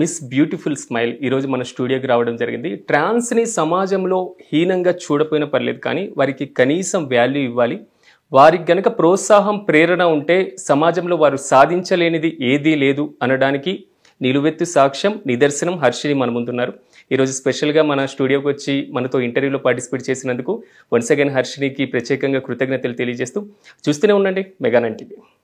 మిస్ బ్యూటిఫుల్ స్మైల్ ఈరోజు మన స్టూడియోకి రావడం జరిగింది. ట్రాన్స్ని సమాజంలో హీనంగా చూడపోయినా పర్లేదు, కానీ వారికి కనీసం వాల్యూ ఇవ్వాలి. వారికి గనక ప్రోత్సాహం, ప్రేరణ ఉంటే సమాజంలో వారు సాధించలేనిది ఏదీ లేదు అనడానికి నిలువెత్తు సాక్ష్యం, నిదర్శనం హర్షిని మన ముందున్నారు. ఈరోజు స్పెషల్గా మన స్టూడియోకి వచ్చి మనతో ఇంటర్వ్యూలో పార్టిసిపేట్ చేసినందుకు వన్స్ అగైన్ హర్షినికి ప్రత్యేకంగా కృతజ్ఞతలు తెలియజేస్తూ చూస్తూనే ఉండండి మెగా నైన్ టీవీ.